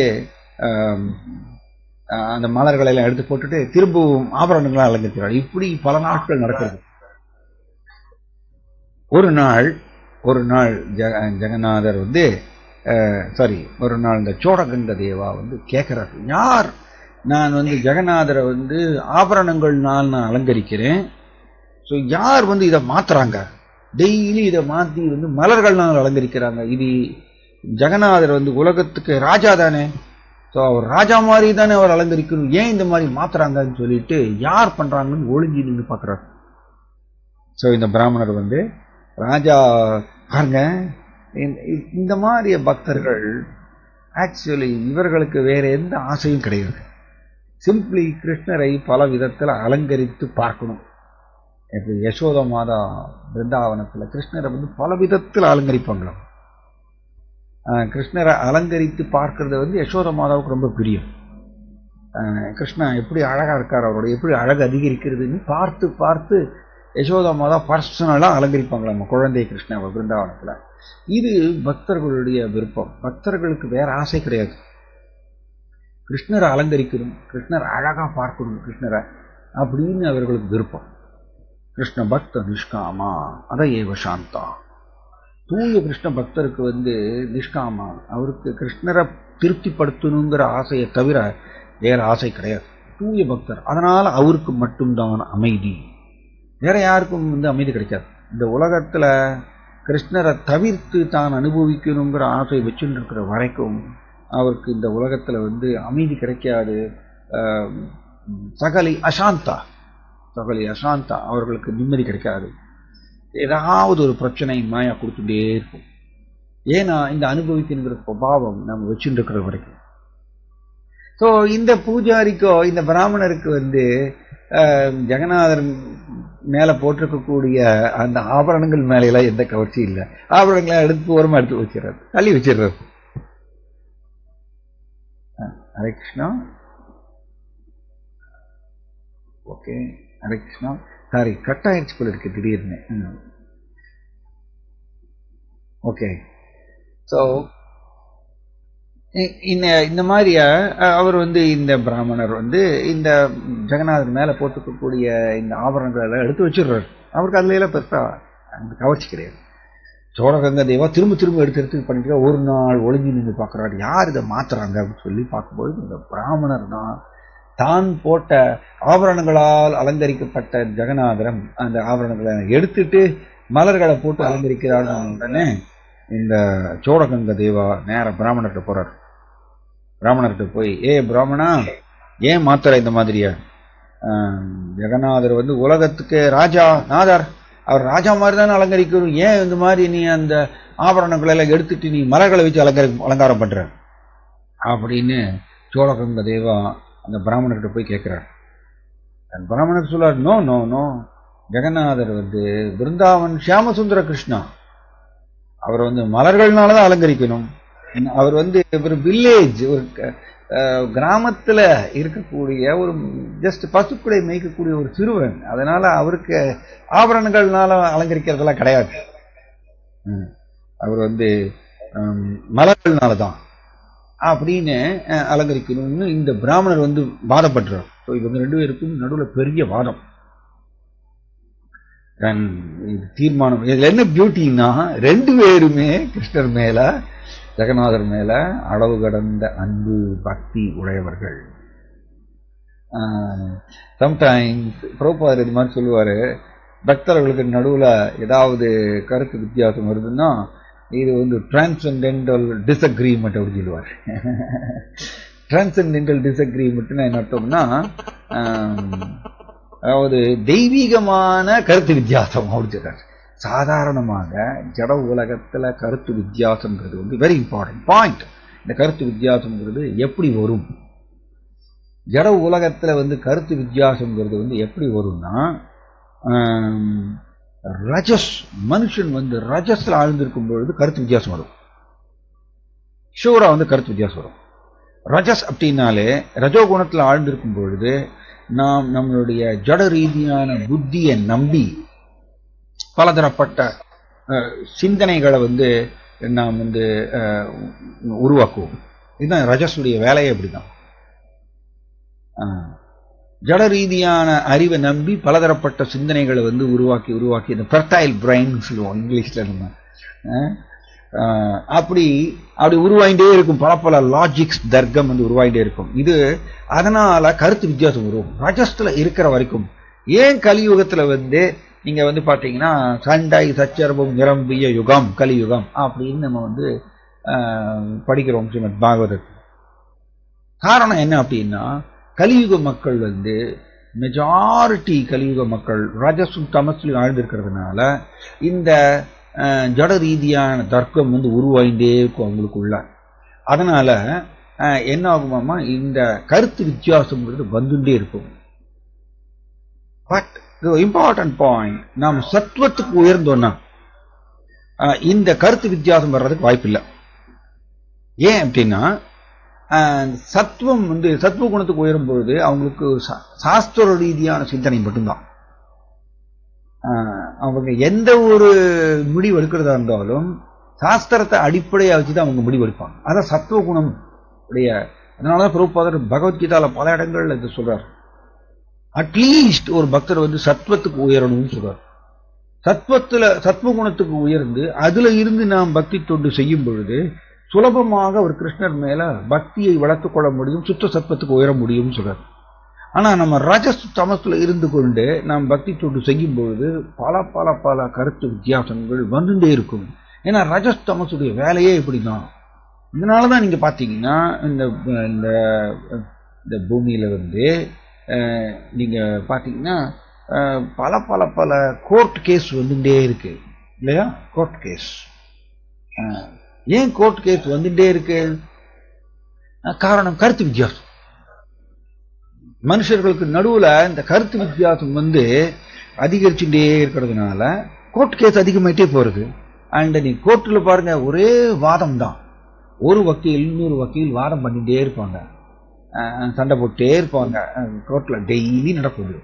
S2: அந்த மலர்களை எல்லாம் எடுத்து போட்டுட்டு திரும்பவும் ஆபரணங்களால் அலங்கரிக்கிறார். இப்படி பல நாட்கள் நடக்கிறது. ஒரு நாள் ஜெகநாதர் வந்து ஒரு நாள் இந்த சோடகங்க தேவா வந்து கேட்கிறார், யார் நான் வந்து ஜெகநாதரை வந்து ஆபரணங்கள்னால் நான் அலங்கரிக்கிறேன், ஸோ யார் வந்து இதை மாத்துறாங்க, டெய்லி இதை மாற்றி வந்து மலர்கள்னால் அலங்கரிக்கிறாங்க, இது ஜெகநாதர் வந்து உலகத்துக்கு ராஜா தானே, ஸோ அவர் ராஜா மாதிரி தானே அவர் அலங்கரிக்கணும், ஏன் இந்த மாதிரி மாத்துறாங்கன்னு சொல்லிட்டு யார் பண்றாங்கன்னு ஒளிஞ்சி நின்று பார்க்கிறார். ஸோ இந்த பிராமணர் வந்து ராஜா பாருங்க, இந்த மாதிரி பக்தர்கள் ஆக்சுவலி இவர்களுக்கு வேற எந்த ஆசையும் கிடையாது, சிம்பிளி கிருஷ்ணரை பல விதத்தில் அலங்கரித்து பார்க்கணும். இப்போ யசோதா மாதா பிருந்தாவனத்தில் கிருஷ்ணரை வந்து பல விதத்தில் அலங்கரிப்பாங்களாம். கிருஷ்ணரை அலங்கரித்து பார்க்கறது வந்து யசோதா மாதாவுக்கு ரொம்ப பிரியம். கிருஷ்ணா எப்படி அழகா இருக்கார், அவரோட எப்படி அழகு அதிகரிக்கிறதுன்னு பார்த்து பார்த்து யசோதா மாதா பர்சனலா அலங்கரிப்பாங்களாம் குழந்தை கிருஷ்ணாவை பிருந்தாவனத்தில். இது பக்தர்களுடைய விருப்பம், பக்தர்களுக்கு வேற ஆசை கிடையாது, கிருஷ்ணரை அலங்கரிக்கணும், கிருஷ்ணரை அழகா பார்க்கணும் கிருஷ்ணரை அப்படின்னு அவர்களுக்கு விருப்பம். கிருஷ்ண பக்த நிஷ்காமா அதை ஏவ சாந்தா, தூய கிருஷ்ண பக்தருக்கு வந்து நிஷ்காமா, அவருக்கு கிருஷ்ணரை திருப்திப்படுத்தணுங்கிற ஆசையை தவிர வேற ஆசை கிடையாது, தூய பக்தர். அதனால அவருக்கு மட்டும்தான் அமைதி, வேற யாருக்கும் வந்து அமைதி கிடைக்காது. இந்த உலகத்துல கிருஷ்ணரை தவிர்த்து தான் அனுபவிக்கணுங்கிற ஆசை வச்சுட்டு இருக்கிற வரைக்கும் அவருக்கு இந்த உலகத்துல வந்து அமைதி கிடைக்காது. சகலி அசாந்தா அவர்களுக்கு நிம்மதி கிடைக்காது, ஏதாவது ஒரு பிரச்சனை மாயா கொடுத்துட்டே இருக்கும். ஏன்னா இந்த அனுபவிக்கின்ற சுபாவம் நம்ம வச்சுட்டு இருக்கிற வரைக்கும். ஸோ இந்த பூஜாரிக்கோ இந்த பிராமணருக்கு வந்து ஜெகநாதர் மேல போட்டிருக்கக்கூடிய அந்த ஆபரணங்கள் மேலையெல்லாம் எந்த கவர்ச்சி இல்லை, ஆபரணங்களை எடுத்து ஓரமா எடுத்து வச்சிடறாரு, தள்ளி வச்சிடுறாரு. Hare Krishna. Okay, Hare Krishna. Sorry, cut ஆயிடுச்சு போல இருக்கு திடீர்னு. ஓகே, ஸோ இந்த மாதிரிய அவர் இந்த பிராமணர் இந்த ஜெகநாதர் மேல போட்டுக்கக்கூடிய இந்த ஆபரணங்களை எல்லாம் எடுத்து வச்சிடுறாரு. அவருக்கு அதுல எல்லாம் பெருசா அந்த கவர்ச்சி கிடையாது. சோழகங்க தேவா திரும்ப திரும்ப எடுத்து பண்ணிட்டு ஒரு நாள் ஒளிஞ்சு நின்று பார்க்குறாரு, யார் இதை மாத்துறாங்க அப்படின்னு சொல்லி பார்க்கும்போது இந்த பிராமணர் தான் போட்ட ஆபரணங்களால் அலங்கரிக்கப்பட்ட ஜெகநாதரம் அந்த ஆபரணங்களை எடுத்துட்டு மலர்களை போட்டு அலங்கரிக்கிறார். உடனே இந்த சோழகங்க தேவா நேர பிராமணர்கிட்ட போறார். பிராமணர்கிட்ட போய், பிராமணா, ஏன் மாத்திர இந்த மாதிரியா? ஜெகநாதர் உலகத்துக்கு ராஜா நாதர், அவர் ராஜா மாதிரி தானே அலங்கரிக்கணும், ஏன் இந்த மாதிரி நீ அந்த ஆபரணங்களை எல்லாம் எடுத்துட்டு நீ மலர்களை வச்சு அலங்காரம் பண்ற அப்படின்னு சோழகங்க தேவா அந்த பிராமணர்கிட்ட போய் கேட்கிறார். அந்த பிராமணர் சொல்றார், நோ நோ நோ, ஜெகநாதர் பிருந்தாவன் ஷியாமசுந்தர கிருஷ்ணா, அவர் மலர்கள்னாலதான் அலங்கரிக்கணும். அவர் ஒரு வில்லேஜ், ஒரு கிராமத்துல இருக்கக்கூடிய ஒரு ஜஸ்ட் பசுக்களை மேய்க்கக்கூடிய ஒரு சிறுவன். அதனால அவருக்கு ஆபரணங்கள்னால அலங்கரிக்கிறதெல்லாம் கிடையாது. அவர் மலர்கள்னாலதான் அப்படின்னு அலங்கரிக்கணும்னு இந்த பிராமணர் வாதப்படுறார். இவங்க ரெண்டு பேருக்கும் நடுவில் பெரிய வாதம். தீர்மானம் இதுல என்ன பியூட்டின்னா, ரெண்டு பேருமே கிருஷ்ணர் மேல ஜெகநாதர் மேல அளவு கடந்த அன்பு பக்தி உடையவர்கள். சம்டைம்ஸ் பிரபுபாதர் இது மாதிரி சொல்லுவாரு, பக்தர்களுக்கு நடுவுல ஏதாவது கருத்து வித்தியாசம் வருதுன்னா இது டிரான்சென்டென்டல் டிஸ்அக்ரிமெண்ட் அப்படின்னு சொல்லுவார். டிரான்சென்டென்டல் டிஸ்அக்ரிமெண்ட்னா என்ன அர்த்தம்னா, அதாவது தெய்வீகமான கருத்து வித்தியாசம் அப்படின்னு சொல்றாரு. சாதாரணமாக ஜட உலகத்துல கருத்து வித்தியாசம்ங்கிறது வெரி இம்பார்ட்டன்ட் பாயிண்ட். இந்த கருத்து வித்தியாசம்ங்கிறது எப்படி வரும்? ஜட உலகத்துல கருத்து வித்தியாசம்ங்கிறது எப்படி வரும்னா, ரஜஸ் மனுஷன் ரஜஸ்ல ஆழ்ந்திருக்கும் பொழுது கருத்து வித்தியாசம் வரும். ஷூரா கருத்து வித்தியாசம் வரும். ரஜஸ் அப்படின்னாலே ரஜோகுணத்துல ஆழ்ந்திருக்கும் பொழுது நாம் நம்மளுடைய ஜட ரீதியான புத்தியை நம்பி பலதரப்பட்ட சிந்தனைகளை நாம் உருவாக்குவோம். இதுதான் ரஜஸுடைய வேலையே. அப்படிதான் ஜட ரீதியான அறிவை நம்பி பலதரப்பட்ட சிந்தனைகளை உருவாக்கி இந்த ஃபெர்டைல் பிரைன் சொல்லுவோம் இங்கிலீஷ்ல. நம்ம அப்படி உருவாயிட்டே இருக்கும். பல லாஜிக்ஸ் தர்க்கம் உருவாயிட்டே இருக்கும். இது அதனால கருத்து வித்தியாசம் வரும் ரஜஸ்ல இருக்கிற வரைக்கும். ஏன் கலியுகத்துல நீங்க பாத்தீங்கன்னா சண்டை சச்சரவும் நிரம்பிய யுகம் கலியுகம் அப்படின்னு நம்ம படிக்கிறோம் ஸ்ரீமத் பாகவதத்தில். காரணம் என்ன அப்படின்னா, கலியுக மக்கள் மெஜாரிட்டி கலியுக மக்கள் ரஜசும் தமசுலையும் ஆழ்ந்திருக்கிறதுனால இந்த ஜட ரீதியான தர்க்கம் உருவாயிட்டே இருக்கும் அவங்களுக்குள்ள. அதனால என்ன ஆகுமாமா, இந்த கருத்து வித்தியாசம்ங்கிறது வந்துட்டே இருக்கும். பட் இம்பார்ட்டன்ட் பாயிண்ட், நாம் சத்துவத்துக்கு உயர்ந்தோம்னா இந்த கருத்து வித்தியாசம் வர்றதுக்கு வாய்ப்பு இல்லை. ஏன் அப்படின்னா, சத்துவம் சத்துவ குணத்துக்கு உயரும் பொழுது அவங்களுக்கு சாஸ்திர ரீதியான சிந்தனை மட்டும்தான். அவங்க எந்த ஒரு முடிவு எடுக்கிறதா இருந்தாலும் சாஸ்திரத்தை அடிப்படையாக வச்சுதான் அவங்க முடிவு எடுப்பாங்க. அதான் சத்துவ குணம் உடைய. அதனாலதான் பிரபுபாதர் பகவத்கீதால பல இடங்கள்ல இது சொல்றார். அட்லீஸ்ட் ஒரு பக்தர் சத்வத்துக்கு உயரணும்னு சொல்றார். சத்வ குணத்துக்கு உயர்ந்து அதுல இருந்து நாம் பக்தி தொண்டு செய்யும் பொழுது சுலபமாக ஒரு கிருஷ்ணர் மேல பக்தியை வளர்த்துக் கொள்ள முடியும், சுத்த சத்வத்துக்கு உயர முடியும்னு சொல்றார். ஆனா நம்ம ரஜஸ் தமசுல இருந்து கொண்டு நாம் பக்தி தொண்டு செய்யும் பொழுது பல பல பல கருத்து வித்தியாசங்கள் வந்துட்டே இருக்கும். ஏன்னா ரஜஸ் தமசுடைய வேலையே இப்படிதான். இதனாலதான் நீங்க பாத்தீங்கன்னா இந்த பூமியில நீங்க பாத்தீங்கன்னா பல பல பல கோர்ட் கேஸ் வந்துட்டே இருக்கு இல்லையா? Court case. ஏன் கோர்ட் கேஸ் வந்துட்டே இருக்கு? காரணம் கருத்து வித்தியாசம். மனுஷர்களுக்கு நடுவுல இந்த கருத்து வித்தியாசம் அதிகரிச்சுட்டே இருக்கிறதுனால கோர்ட் கேஸ் அதிகமாயிட்டே போறது. அண்ட் நீ கோர்ட்ல பாருங்க, ஒரே வாதம் தான். ஒரு வக்கீல் இன்னொரு வக்கீல் வாதம் பண்ணிட்டே இருப்பாங்க, சண்டை போட்டே இருப்பாங்க. கோர்ட்ல டெய்லி நடக்குது.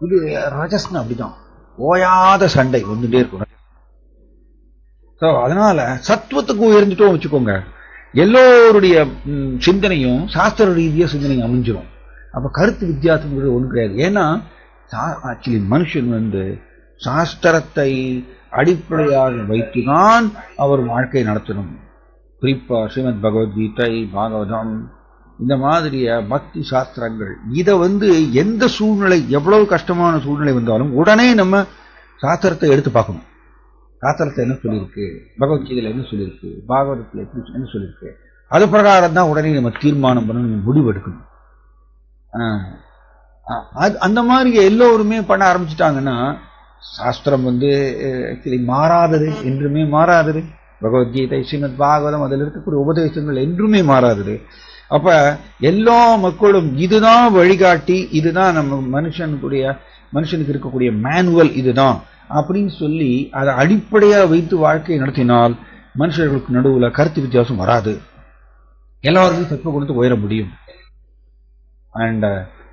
S2: இது ரஜஸ்னு அப்படிதான், ஓயாத சண்டை வந்துட்டே இருக்கும். அதனால சத்துவத்துக்கு உயர்ந்துட்டோம் வச்சுக்கோங்க, எல்லோருடைய சிந்தனையும் சாஸ்திர ரீதியா சிந்தனை அமைஞ்சிடும். அப்ப கருத்து வித்தியாசங்கிறது ஒன்றும் கிடையாது. ஏன்னா ஆக்சுவலி மனுஷன் சாஸ்திரத்தை அடிப்படையாக வைத்துதான் அவர் வாழ்க்கை நடத்தணும். குறிப்பா ஸ்ரீமத் பகவத்கீதை, பாகவதம், இந்த மாதிரிய பக்தி சாஸ்திரங்கள் இதை எந்த சூழ்நிலை, எவ்வளவு கஷ்டமான சூழ்நிலை வந்தாலும் உடனே நம்ம சாஸ்திரத்தை எடுத்து பார்க்கணும். சாஸ்திரத்தை என்ன சொல்லியிருக்கு, பகவத்கீதையில என்ன சொல்லியிருக்கு, பாகவதத்தில் என்ன சொல்லியிருக்கு, அது பிரகாரம் தான் உடனே நம்ம தீர்மானம் பண்ணணும், முடிவு எடுக்கணும். அந்த மாதிரி எல்லோருமே பண்ண ஆரம்பிச்சுட்டாங்கன்னா சாஸ்திரம் ஆக்சுவலி மாறாதது, என்றுமே மாறாதது. பகவத்கீதை, ஸ்ரீமத் பாகவதம், அதில் இருக்கக்கூடிய உபதேசங்கள் என்றுமே மாறாதது. அப்ப எல்லா மக்களும் இதுதான் வழிகாட்டி, இதுதான் நம்ம மனுஷனுக்கு இருக்கக்கூடிய மேனுவல் இதுதான் அப்படின்னு சொல்லி அதை அடிப்படையா வைத்து வாழ்க்கையை நடத்தினால் மனுஷர்களுக்கு நடுவுல கருத்து வித்தியாசம் வராது. எல்லாருமே தத்துவ கொடுத்து உயர முடியும். அண்ட்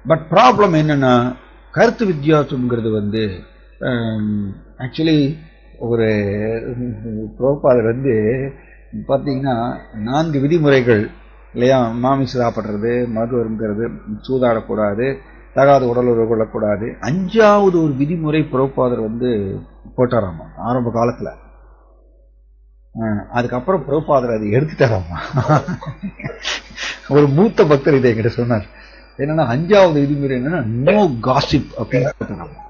S2: பட் ப்ராப்ளம் என்னன்னா, கருத்து வித்தியாசம்ங்கிறது ஆக்சுவலி ஒரு பிரபுபாதர் பார்த்தீங்கன்னா 4 விதிமுறைகள் இல்லையா, மாமிசம் சாப்பிட்றது, மது அருந்துறது, சூதாடக்கூடாது, தகாத உடலுறவு கொள்ளக்கூடாது. 5வது ஒரு விதிமுறை பிரபுபாதர் போட்டாராமா ஆரம்ப காலத்துல. அதுக்கப்புறம் பிரபுபாதர் அதை எடுத்துட்டாராமா. ஒரு மூத்த பக்தர் இதை என்கிட்ட சொன்னார். என்னன்னா 5வது விதிமுறை என்னன்னா நோ காசிப் அப்படின்னு போட்டாராமா.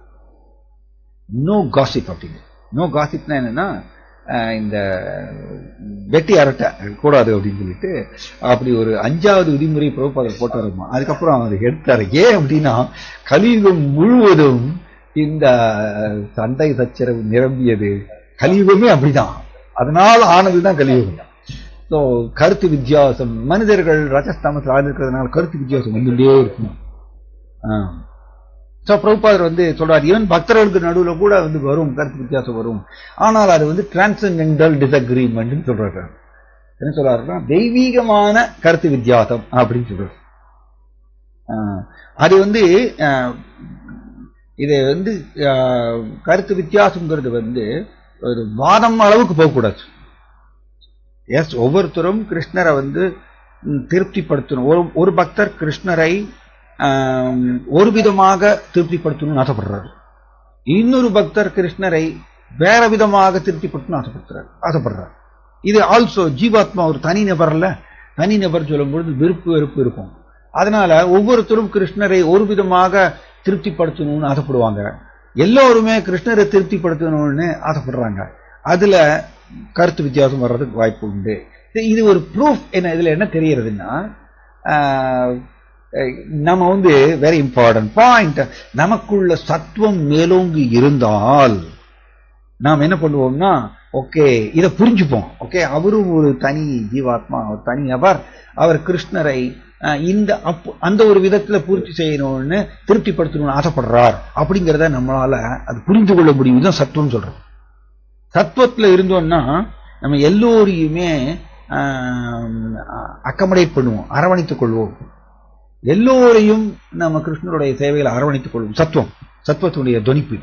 S2: நோ காசிப் அப்படின்னு. நோ காசிப்னா என்னன்னா இந்த வெட்டி அரட்டை கூடாது அப்படின்னு சொல்லிட்டு அப்படி ஒரு 5வது விதிமுறை பிரபுபாதர் போட்டாருமா. அதுக்கப்புறம் அதை எடுத்தாரு. ஏன் அப்படின்னா கலியுகம் முழுவதும் இந்த சண்டை சச்சரவு நிரம்பியது. கலியுகமே அப்படிதான், அதனால ஆனதுதான் கலியுகம். ஸோ கருத்து வித்தியாசம், மனிதர்கள் ரஜஸ்தாமத்தில் ஆழ்ந்திருக்கிறதுனால கருத்து வித்தியாசம் வந்துட்டே இருக்கும். ஸோ பிரபுபாதர் சொல்றாரு, ஈவன் பக்தர்களுக்கு நடுவில் கூட வரும், கருத்து வித்தியாசம் வரும். ஆனால் அது டிரான்சென்டென்டல் டிஸ்அக்ரிமெண்ட் சொல்றாரு. என்ன சொல்றாருன்னா தெய்வீகமான கருத்து வித்தியாசம் அப்படின்னு சொல்றாரு. அது இது கருத்து வித்தியாசம்ங்கிறது ஒரு வாதம் அளவுக்கு போகக்கூடாது. எஸ், ஒவ்வொருத்தரும் கிருஷ்ணரை திருப்திப்படுத்தணும். ஒரு பக்தர் கிருஷ்ணரை ஒரு விதமாக திருப்திப்படுத்தணும்னு ஆசைப்படுறாரு. இன்னொரு பக்தர் கிருஷ்ணரை வேற விதமாக திருப்திப்படுத்தணும் ஆசைப்படுறாரு. இது ஆல்சோ ஜீவாத்மா ஒரு தனி நபர்ல, தனி நபர் சொல்லும் பொழுது விருப்பு வெறுப்பு இருக்கும். அதனால ஒவ்வொருத்தரும் கிருஷ்ணரை ஒரு விதமாக திருப்திப்படுத்தணும்னு ஆசைப்படுவாங்க. எல்லோருமே கிருஷ்ணரை திருப்திப்படுத்தணும்னு ஆசைப்படுறாங்க. அதுல கருத்து வித்தியாசம் வர்றதுக்கு வாய்ப்பு உண்டு. இது ஒரு ப்ரூஃப். இதுல என்ன தெரியறதுன்னா, நம்ம வெரி இம்பார்ட்டன்ட் பாயிண்ட், நமக்குள்ள சத்துவம் மேலோங்கி இருந்தால் நாம் என்ன பண்ணுவோம்னா, ஓகே இதை புரிஞ்சுப்போம். ஓகே, அவரும் ஒரு தனி ஜீவாத்மா, ஒரு தனி நபர், அவர் கிருஷ்ணரை அந்த ஒரு விதத்துல பூர்த்தி செய்யணும்னு திருப்திப்படுத்தணும்னு ஆசைப்படுறார் அப்படிங்கிறத நம்மளால அது புரிந்து கொள்ள முடியும். இதுதான் சத்துவம் சொல்றோம். சத்துவத்துல இருந்தோம்னா நம்ம எல்லோரையுமே அக்கமடேட் பண்ணுவோம், அரவணைத்துக் கொள்வோம். எல்லோரையும் நம்ம கிருஷ்ணருடைய சேவைகளை அரவணைத்துக் கொள்வோம். சத்துவத்தினுடைய துணிப்பு.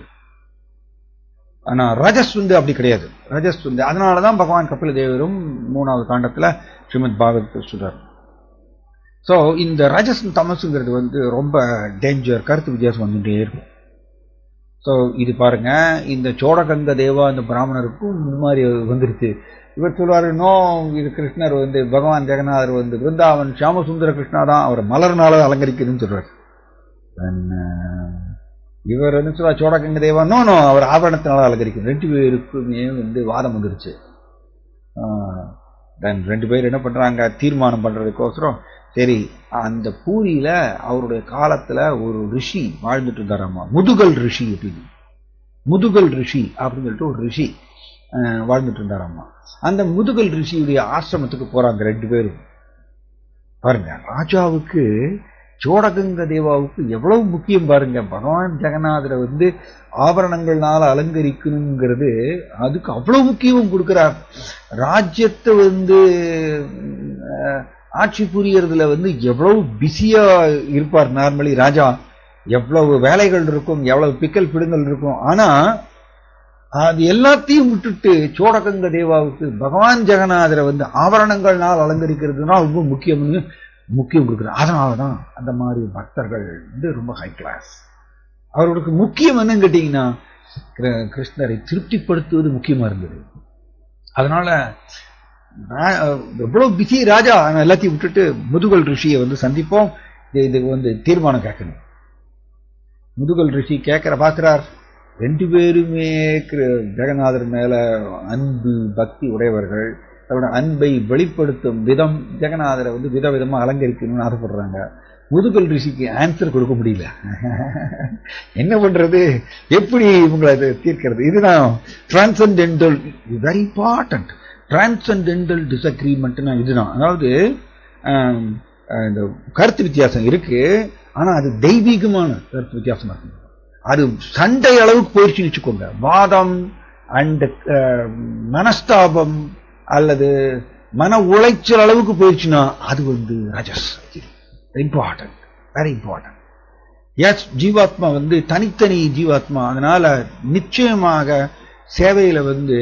S2: ஆனா ரஜஸ் அப்படி கிடையாது. ரஜஸ் அதனாலதான் பகவான் கபில தேவரும் 3வது காண்டத்துல ஸ்ரீமத் பாகவதத்தில் சொல்றார். சோ இந்த ரஜஸ் தமசுங்கிறது ரொம்ப டேஞ்சர். கருத்து வித்தியாசம் வந்துட்டே இருக்கும். சோ இது பாருங்க, இந்த சோடகங்க தேவா இந்த பிராமணருக்கும் இந்த மாதிரி வந்துருச்சு. இவர் சொல்வாரு, நோ, இது கிருஷ்ணர் பகவான் ஜெகநாதர் பிருந்தாவன் சியாமசுந்தர கிருஷ்ணா தான் அவரை மலர்னால அலங்கரிக்குதுன்னு சொல்றாரு. இவர் சொல்றாரு சோடகங்க தேவா, நோ அவர் ஆபரணத்தினால அலங்கரிக்கும். 2 பேருக்குமே வாதம் வந்துருச்சு. 2 பேர் என்ன பண்றாங்க, தீர்மானம் பண்றதுக்கோசரம், சரி அந்த பூரியில அவருடைய காலத்துல ஒரு ரிஷி வாழ்ந்துட்டு இருந்தாராமா, முதுகல் ரிஷி அப்படின்னு. முதுகல் ரிஷி அப்படின்னு சொல்லிட்டு ஒரு ரிஷி வாழ்ந்துட்டு இருந்தாராமா. அந்த முதுகல் ரிஷியுடைய ஆசிரமத்துக்கு போறாங்க 2 பேரும். பாருங்க, ராஜாவுக்கு சோடகங்க தேவாவுக்கு எவ்வளவு முக்கியம் பாருங்க. பகவான் ஜெகநாதரை ஆபரணங்கள்னால அலங்கரிக்கணுங்கிறது அதுக்கு அவ்வளவு முக்கியம் கொடுக்கிறார். ராஜ்யத்தை ஆட்சி புரியறதுல எவ்வளவு பிஸியா இருப்பார். நார்மலி ராஜா எவ்வளவு வேலைகள் இருக்கும், எவ்வளவு பிக்கல் பிடுங்கல் இருக்கும். ஆனா அது எல்லாத்தையும் விட்டுட்டு சோடகங்க தேவாவுக்கு பகவான் ஜெகநாதரை வந்து ஆபரணங்கள்னால் அலங்கரிக்கிறதுனா ரொம்ப முக்கியம் கொடுக்குறாரு. அதனாலதான் அந்த மாதிரி பக்தர்கள் வந்து ரொம்ப ஹை கிளாஸ். அவர்களுக்கு முக்கியம் என்னன்னு கேட்டீங்கன்னா கிருஷ்ணரை திருப்திப்படுத்துவது முக்கியமா இருந்தது. அதனால எவ்வளவு பிஸி ராஜா எல்லாத்தையும் விட்டுட்டு முதுகல் ரிஷியை வந்து சந்திப்போம், இது வந்து தீர்மானம் கேட்கணும். முதுகல் ரிஷி பார்க்கிறார். 2 பேருமே ஜெகநாதர் மேல அன்பு பக்தி உடையவர்கள். அதோட அன்பை வெளிப்படுத்தும் விதம் ஜெகநாதரை வந்து விதவிதமா அலங்கரிக்கணும்னு ஆசைப்படுறாங்க. முதுகல் ரிஷிக்கு ஆன்சர் கொடுக்க முடியல. என்ன பண்றது, எப்படி இவங்களை தீர்க்கிறது? இதுதான் டிரான்சென்டென்டல், வெரி இம்பார்ட்டன்ட் டிரான்சென்டென்டல் டிஸ்அக்ரிமெண்ட்னா இதுதான். அதாவது இந்த கருத்து வித்தியாசம் இருக்கு, ஆனா அது தெய்வீகமான கருத்து வித்தியாசமா இருக்கு. அது சண்டை அளவுக்கு போயிடுச்சுன்னு வச்சுக்கோங்க, வாதம் அண்ட் மனஸ்தாபம் அல்லது மன உளைச்சல் அளவுக்கு போயிடுச்சுன்னா அது வந்து ரஜஸ். Important, very important. எஸ், ஜீவாத்மா வந்து தனித்தனி ஜீவாத்மா. அதனால நிச்சயமாக சேவையில வந்து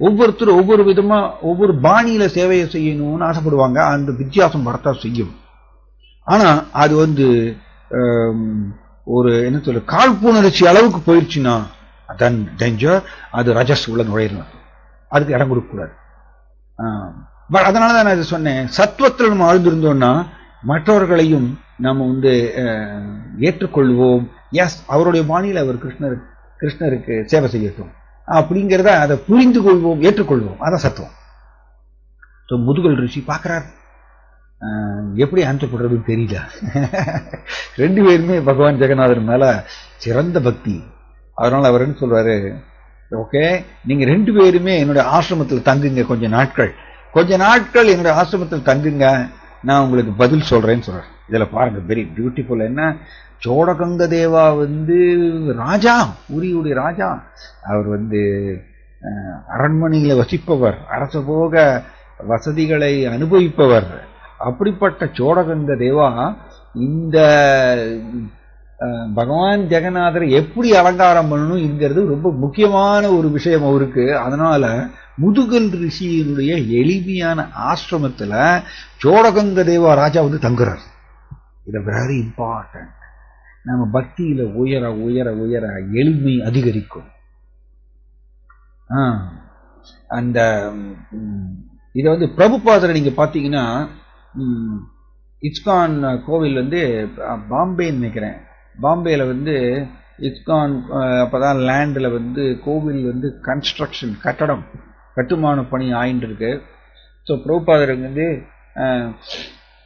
S2: ஒவ்வொருத்தரும் ஒவ்வொரு விதமா ஒவ்வொரு பாணியில சேவையை செய்யணும்னு ஆசைப்படுவாங்க. அந்த வித்தியாசம் வரத்தான் செய்யும். ஆனா அது வந்து ஒரு என்ன சொல்ல காழ்ப்புணர்ச்சி அளவுக்கு போயிடுச்சுன்னா அதன் டேஞ்சர், அது ரஜஸ் உள்ள நுழையணும், அதுக்கு இடம் கொடுக்க கூடாது. அதனாலதான் நான் இதை சொன்னேன், சத்துவத்தில் நம்ம ஆழ்ந்திருந்தோம்னா மற்றவர்களையும் நம்ம வந்து ஏற்றுக்கொள்வோம். எஸ், அவருடைய பாணியில் அவர் கிருஷ்ணருக்கு சேவை செய்யட்டும் அப்படிங்கிறத அதை புரிந்து கொள்வோம், ஏற்றுக்கொள்வோம். அதான் சத்துவம். முதுகல் ரிஷி பார்க்கிறார், எப்படி ஆன்சர் பண்றதுன்னு தெரியல. 2 பேருமே பகவான் ஜெகநாதர் மேல சிறந்த பக்தி. அதனால அவர் என்ன சொல்றாரு, ஓகே, நீங்க 2 பேருமே என்னுடைய ஆசிரமத்தில் தங்குங்க, கொஞ்ச நாட்கள் என்னுடைய ஆசிரமத்தில் தங்குங்க, நான் உங்களுக்கு பதில் சொல்றேன்னு சொல்றேன். இதுல பாருங்க, வெரி பியூட்டிஃபுல். என்ன, சோடகங்க தேவா வந்து ராஜா, பூரியுடைய ராஜா. அவர் வந்து அரண்மனையில வசிப்பவர், அரசபோக வசதிகளை அனுபவிப்பவர். அப்படிப்பட்ட சோடகங்க தேவா இந்த பகவான் ஜெகநாதரை எப்படி அலங்காரம் பண்ணணும்ங்கிறது ரொம்ப முக்கியமான ஒரு விஷயம் அவருக்கு. அதனால முதுகல் ரிஷியினுடைய எளிமையான ஆசிரமத்துல சோடகங்க தேவா ராஜா வந்து தங்குறார். இது வெரி இம்பார்ட்டன்ட். நம்ம பக்தியில உயர உயர உயர எளிமை அதிகரிக்கும். அந்த இதை வந்து பிரபுபாதரை நீங்க பாத்தீங்கன்னா, இஸ்கான் கோவில் வந்து பாம்பேன்னு நினைக்கிறேன், பாம்பேல வந்து இஸ்கான் அப்பதான் லேண்ட்ல வந்து கோவில் வந்து கன்ஸ்ட்ரக்ஷன் கட்டுமான பணி ஆயிட்டு இருக்கு. ஸோ பிரபுபாதர் வந்து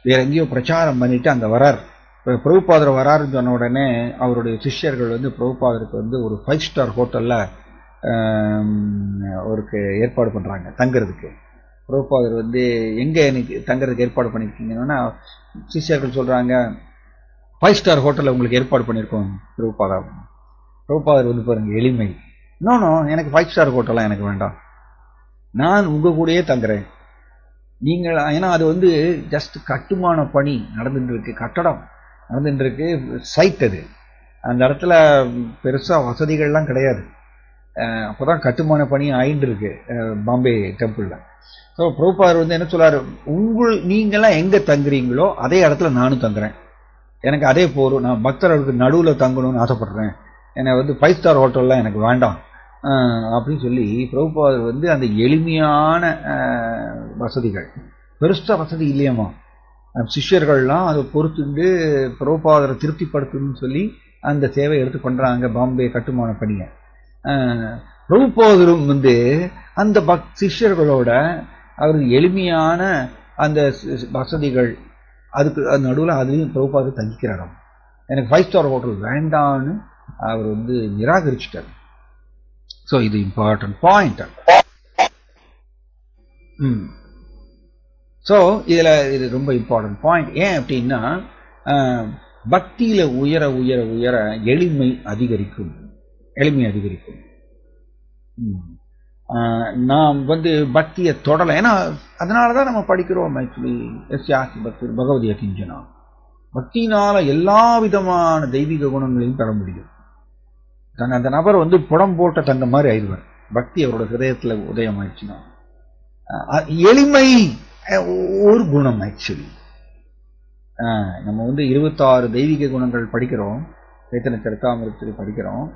S2: வேற எங்கேயோ பிரச்சாரம் பண்ணிட்டு அங்க வரார். பிரபுபாதர் வராருன்னு சொன்ன உடனே அவருடைய சிஷ்யர்கள் வந்து பிரபுபாதருக்கு வந்து ஒரு 5 ஸ்டார் ஹோட்டல்ல அவருக்கு ஏற்பாடு பண்றாங்க தங்குறதுக்கு. பிரபுபாதர் வந்து எங்க எனக்கு தங்குறதுக்கு ஏற்பாடு பண்ணிருக்கீங்கன்னா, சிஷ்யர்கள் சொல்றாங்க 5 ஸ்டார் ஹோட்டல்ல உங்களுக்கு ஏற்பாடு பண்ணிருக்கோம் பிரபுபாதர் வந்து பாருங்க எளிமை, நோ எனக்கு 5 ஸ்டார் ஹோட்டல்லாம் எனக்கு வேண்டாம், நான் உங்க கூடயே தங்குறேன். நீங்கள் ஏன்னா அது வந்து ஜஸ்ட் கட்டுமான பணி நடந்துட்டு இருக்கு, கட்டடம் நடந்துட்டு இருக்கு, சைட் அது. அந்த இடத்துல பெருசா வசதிகள்லாம் கிடையாது. அப்போதான் கட்டுமான பணி ஆயிட்டு இருக்கு பாம்பே டெம்பிள்ல. ஸோ பிரபுபாதர் வந்து என்ன சொல்றாரு, நீங்கெல்லாம் எங்க தங்குறீங்களோ அதே இடத்துல நானும் தங்குறேன், எனக்கு அதே போரும், நான் பக்தர்களுக்கு நடுவில் தங்கணும்னு ஆசைப்படுறேன், எனக்கு வந்து 5 ஸ்டார் ஹோட்டல்லாம் எனக்கு வேண்டாம் அப்படின்னு சொல்லி பிரபுபாதர் வந்து அந்த எளிமையான வசதிகள், பெருசா வசதி இல்லையாமா, சிஷ்யர்கள்லாம் அதை பொறுத்துண்டு பிரபுபாதரை திருப்திப்படுத்தணும்னு சொல்லி அந்த சேவை எடுத்து பண்றாங்க பாம்பே கட்டுமான பணியை. பிரபுபாதரும் வந்து அந்த சிஷ்யர்களோட அவர் எளிமையான அந்த வசதிகள் அதுக்கு நடுவில் அதுலேயும் பிரபுபாதர் தங்கிக்கிறாராம். எனக்கு 5 ஸ்டார் ஹோட்டல் வேண்டான்னு அவர் வந்து நிராகரிச்சுட்டார். ஸோ இது இம்பார்ட்டன்ட் பாயிண்ட். ஸோ இது ரொம்ப இம்பார்ட்டன்ட் பாயிண்ட். ஏன் அப்படின்னா, பக்தியில உயர உயர உயர எளிமை அதிகரிக்கும். நாம் வந்து பக்தியை தொடலை. ஏன்னா அதனாலதான் நம்ம படிக்கிறோம் ஆக்சுவலி பக்தி பகவதிய கிஞ்சனா, பக்தினால எல்லா விதமான தெய்வீக குணங்களையும் பெற முடியும். அந்த நபர் வந்து புடம் போட்ட தங்க மாதிரி ஆயிடுவார். பக்தி அவரோட ஹிருதயத்துல உதயமாயிடுச்சுன்னா, எளிமை ஒரு குணம். ஆக்சுவலி நம்ம 26 தெய்வீக குணங்கள் படிக்கிறோம், சைத்தன்ய சரிதாமிரத்தில் படிக்கிறோம்.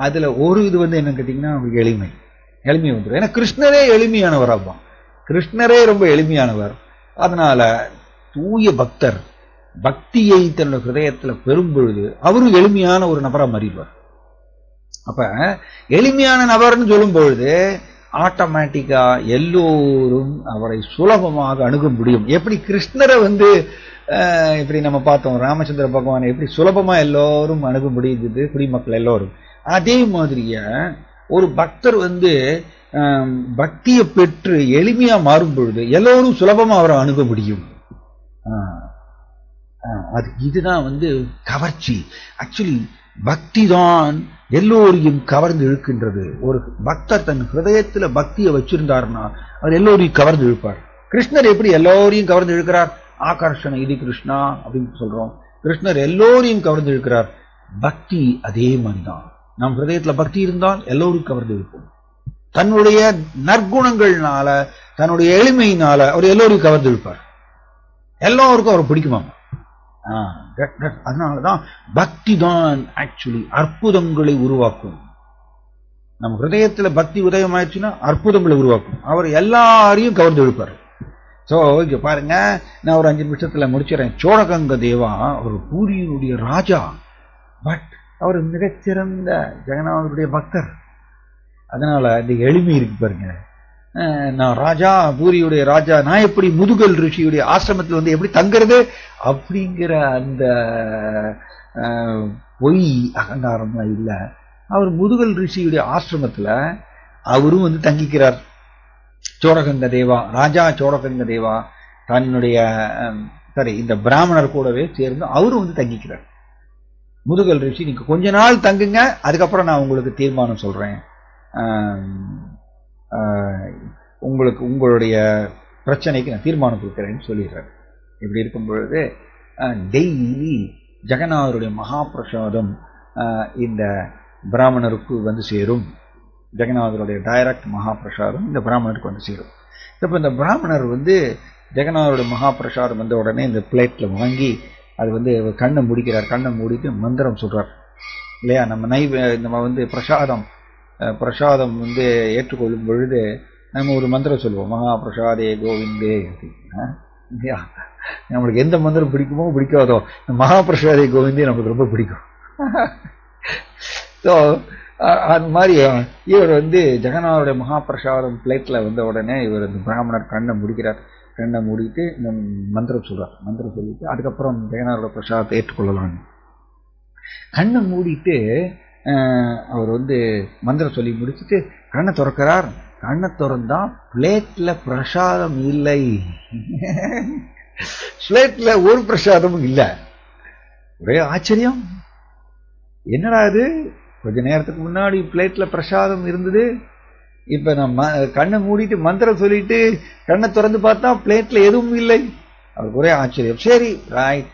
S2: அதுல ஒரு இது என்னன்னு கேட்டீங்கன்னா எளிமை வந்துடும். ஏன்னா கிருஷ்ணரே எளிமையானவர். அப்பா கிருஷ்ணரே ரொம்ப எளிமையானவர். அதனால தூய பக்தர் பக்தியை தன்னோட ஹிருதயத்துல பெறும் பொழுது அவரும் எளிமையான ஒரு நபரா மாறிடுவார். அப்ப எளிமையான நபர்னு சொல்லும் பொழுது ஆட்டோமேட்டிக்கா எல்லோரும் அவரை சுலபமாக அணுக முடியும். எப்படி கிருஷ்ணரை இப்படி நம்ம பார்த்தோம், ராமச்சந்திர பகவான் எப்படி சுலபமா எல்லோரும் அணுக முடியுது, குடிமக்கள் எல்லோரும். அதே மாதிரியா ஒரு பக்தர் பக்தியை பெற்று எளிமையா மாறும் பொழுது எல்லோரும் சுலபமா அவரை அணுக முடியும். அது இதுதான் கவர்ச்சி. ஆக்சுவலி பக்தி தான் எல்லோரையும் கவர்ந்து இழுக்கின்றது. ஒரு பக்தர் தன் ஹிருதயத்துல பக்தியை வச்சிருந்தாருன்னா அவர் எல்லோரையும் கவர்ந்து இழுப்பார். கிருஷ்ணர் எப்படி எல்லோரையும் கவர்ந்து இழுக்கிறார்? ஆகர்ஷண இது கிருஷ்ணா அப்படின்னு சொல்றோம். கிருஷ்ணர் எல்லோரையும் கவர்ந்து இழுக்கிறார். பக்தி அதே மாதிரிதான். நம் ஹிருதயத்துல பக்தி இருந்தால் எல்லோரும் கவர்ந்து இழுப்போம். தன்னுடைய நற்குணங்கள்னால, தன்னுடைய எளிமையினால அவர் எல்லோரையும் கவர்ந்து இழுப்பார். எல்லோருக்கும் அவர் பிடிக்குமாங்க. அதனாலதான் பக்தி தான் ஆக்சுவலி அற்புதங்களை உருவாக்கும். நம்ம ஹிருதயத்துல பக்தி உதயமாயிடுச்சுன்னா அற்புதங்களை உருவாக்கும். அவர் எல்லாரையும் கவர்ந்து இழுப்பார். சோ இங்க பாருங்க, நான் ஒரு 5 நிமிஷத்துல முடிச்சிடறேன். சோழகங்க தேவா ஒரு பூரியினுடைய ராஜா, பட் அவர் மிகச்சிறந்த ஜெகநாதருடைய பக்தர். அதனால இந்த எளிமை இருக்கு பாருங்க. நான் ராஜா, பூரியுடைய ராஜா, நான் எப்படி முதுகல் ரிஷியுடைய ஆசிரமத்தில் எப்படி தங்கிறது அப்படிங்கிற அந்த பொய் அகங்காரம்லாம் இல்ல. அவர் முதுகல் ரிஷியுடைய ஆசிரமத்துல அவரும் தங்கிக்கிறார். சோழகங்க தேவா, ராஜா சோழகங்க தேவா தன்னுடைய இந்த பிராமணர் கூடவே சேர்ந்து அவரும் தங்கிக்கிறார். முதுகல் ரிஷி, நீங்க கொஞ்ச நாள் தங்குங்க, அதுக்கப்புறம் நான் உங்களுக்கு தீர்மானம் சொல்றேன், உங்களுக்கு உங்களுடைய பிரச்சனைக்கு நான் தீர்மானம் கொடுக்கிறேன்னு சொல்லிடுறாரு. இப்படி இருக்கும் பொழுது டெய்லி ஜெகநாதருடைய மகாபிரசாதம் இந்த பிராமணருக்கு சேரும். ஜெகநாதருடைய டைரக்ட் மகாபிரசாதம் இந்த பிராமணருக்கு சேரும். இப்ப இந்த பிராமணர் ஜெகநாதருடைய மகாபிரசாதம் வந்த உடனே இந்த பிளேட்ல வாங்கி அது கண்ணை முடிக்கிறார். கண்ணை மூடிட்டு மந்திரம் சொல்றார் இல்லையா? நம்ம பிரசாதம் ஏற்றுக்கொள்ளும் பொழுது நம்ம ஒரு மந்திரம் சொல்லுவோம், மகாபிரசாதே கோவிந்தே இல்லையா? நம்மளுக்கு எந்த மந்திரம் பிடிக்குமோ பிடிக்காதோ, மகாபிரசாதே கோவிந்தே நமக்கு ரொம்ப பிடிக்கும். ஸோ அது மாதிரி இவர் ஜெகநாதருடைய மகாபிரசாதம் பிளேட்ல வந்த உடனே இவர் பிராமணர் கண்ணை முடிக்கிறார். கண்ணை மூடிட்டு இந்த மந்திரம் சொல்றார். மந்திரம் சொல்லிட்டு அதுக்கப்புறம் ஜெகநாதரோட பிரசாதத்தை ஏற்றுக்கொள்ளலாம். கண்ணை மூடிட்டு அவர் மந்திரம் சொல்லி முடிச்சுட்டு கண்ணை திறக்கிறார். கண்ணை திறந்தா பிளேட்ல பிரசாதம் இல்லை. பிளேட்ல ஒரு பிரசாதமும் இல்ல. ஒரே ஆச்சரியம், என்னடா இது? கொஞ்ச நேரத்துக்கு முன்னாடி பிளேட்ல பிரசாதம் இருந்தது, இப்ப நம்ம கண்ணை மூடிட்டு மந்திரம் சொல்லிட்டு கண்ணை திறந்து பார்த்தா பிளேட்ல எதுவும் இல்லை. அவருக்கு ஒரே ஆச்சரியம். சரி, ரைட்,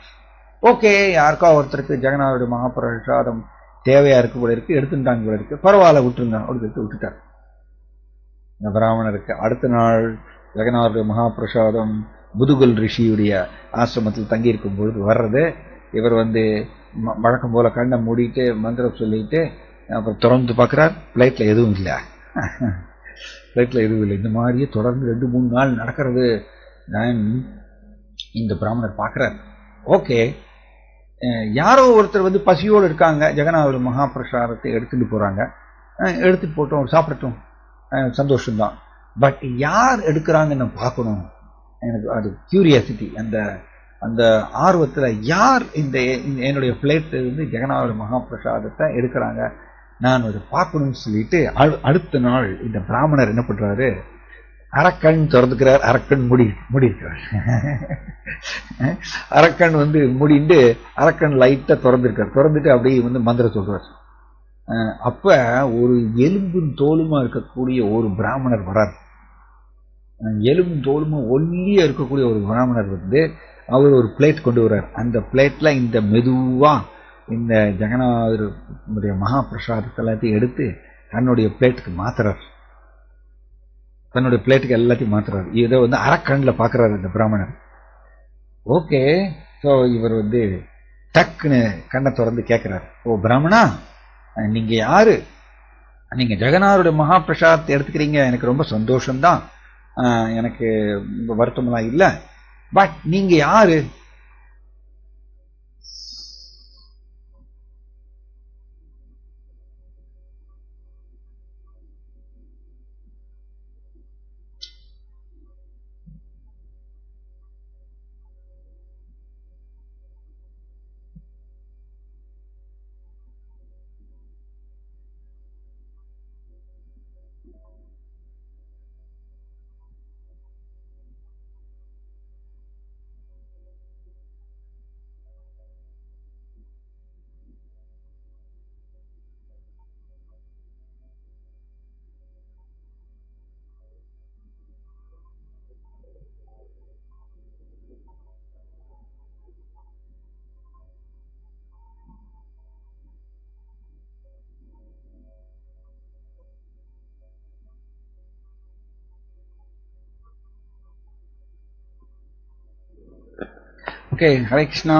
S2: ஓகே, யாருக்கா ஒருத்தருக்கு ஜெகநாதருடைய மகாபிரசாதம் தேவையா இருக்கு போல இருக்கு, எடுத்துட்டாங்க போல இருக்கு, பரவாயில்ல விட்டுருங்க அப்படின்னு விட்டுட்டார். இந்த பிராமணருக்கு அடுத்த நாள் ஜெகநாதருடைய மகாபிரசாதம் முதுகல் ரிஷியுடைய ஆசிரமத்தில் தங்கியிருக்கும் பொழுது வர்றது. இவர் வழக்கம் போல கண்ணை மூடிட்டு மந்திரம் சொல்லிட்டு அப்புறம் திறந்து பார்க்கிறார். பிளேட்ல எதுவும் இல்லை. பிளேட்ல எதுவும் இல்லை. இந்த மாதிரியே தொடர்ந்து 2-3 நாள் நடக்கிறது. இந்த பிராமணர் பார்க்கிறார். ஓகே, யாரோ ஒருத்தர் பசியோடு இருக்காங்க, ஜெகநாதர் மகாபிரசாதத்தை எடுத்துட்டு போறாங்க. எடுத்துட்டு போட்டோம், சாப்பிடட்டும், சந்தோஷம்தான். பட் யார் எடுக்கிறாங்கன்னு பார்க்கணும். எனக்கு அது கியூரியாசிட்டி, அந்த ஆர்வத்துல யார் என்னுடைய பிளேட் ஜெகநாதர் மகாபிரசாதத்தை எடுக்கிறாங்க, நான் அதை பார்க்கணும்னு சொல்லிட்டு அடுத்த நாள் இந்த பிராமணர் என்ன பண்றாரு, அரக்கண் திறந்துக்கிறார். அரக்கண் முடிக்கிறார். அரக்கண் முடிண்டு அரக்கண் லைட்டா திறந்துருக்கார். திறந்துட்டு அப்படியே மந்திரம் சொல்றார். அப்ப ஒரு எலும்பும் தோலுமா இருக்கக்கூடிய ஒரு பிராமணர் வரார். எலும்பும் தோலுமா ஒல்லியா இருக்கக்கூடிய ஒரு பிராமணர் அவர் ஒரு பிளேட் கொண்டு வர்றார். அந்த பிளேட்ல இந்த மெதுவா இந்த ஜெகநாதருடைய மகாபிரசாதத்தை எல்லாத்தையும் எடுத்து தன்னுடைய பிளேட்டுக்கு மாத்துறார். தன்னுடைய பிளேட்டுக்கு எல்லாத்தையும் மாத்துறாரு. இதை வந்து அரக்கண்ணில் பார்க்குறாரு இந்த பிராமணர். ஓகே, ஸோ இவர் வந்து டக்குன்னு கண்ணை திறந்து கேட்குறாரு, ஓ பிராமணா, நீங்க யாரு? நீங்க ஜெகநாதருடைய மகாபிரசாதத்தை எடுத்துக்கிறீங்க, எனக்கு ரொம்ப சந்தோஷம்தான், எனக்கு வருத்தம்லாம் இல்லை. பட் நீங்க யாரு? ஓகே, ஹரே கிருஷ்ணா.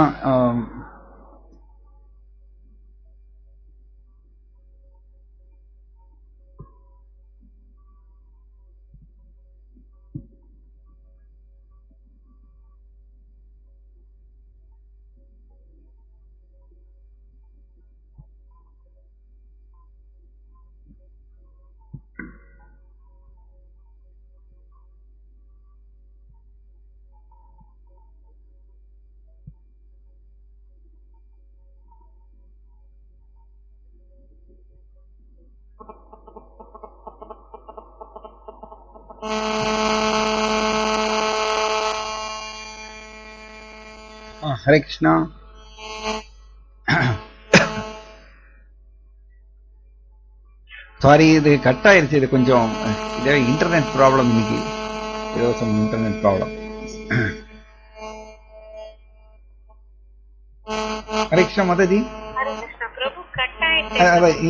S2: ஹரே கிருஷ்ணா. சாரி, இது கட் ஆயிருச்சு. இது கொஞ்சம் இதே இன்டர்நெட் ப்ராப்ளம். இன்னைக்கு ஏதோ some internet problem. Hare Krishna Mataji.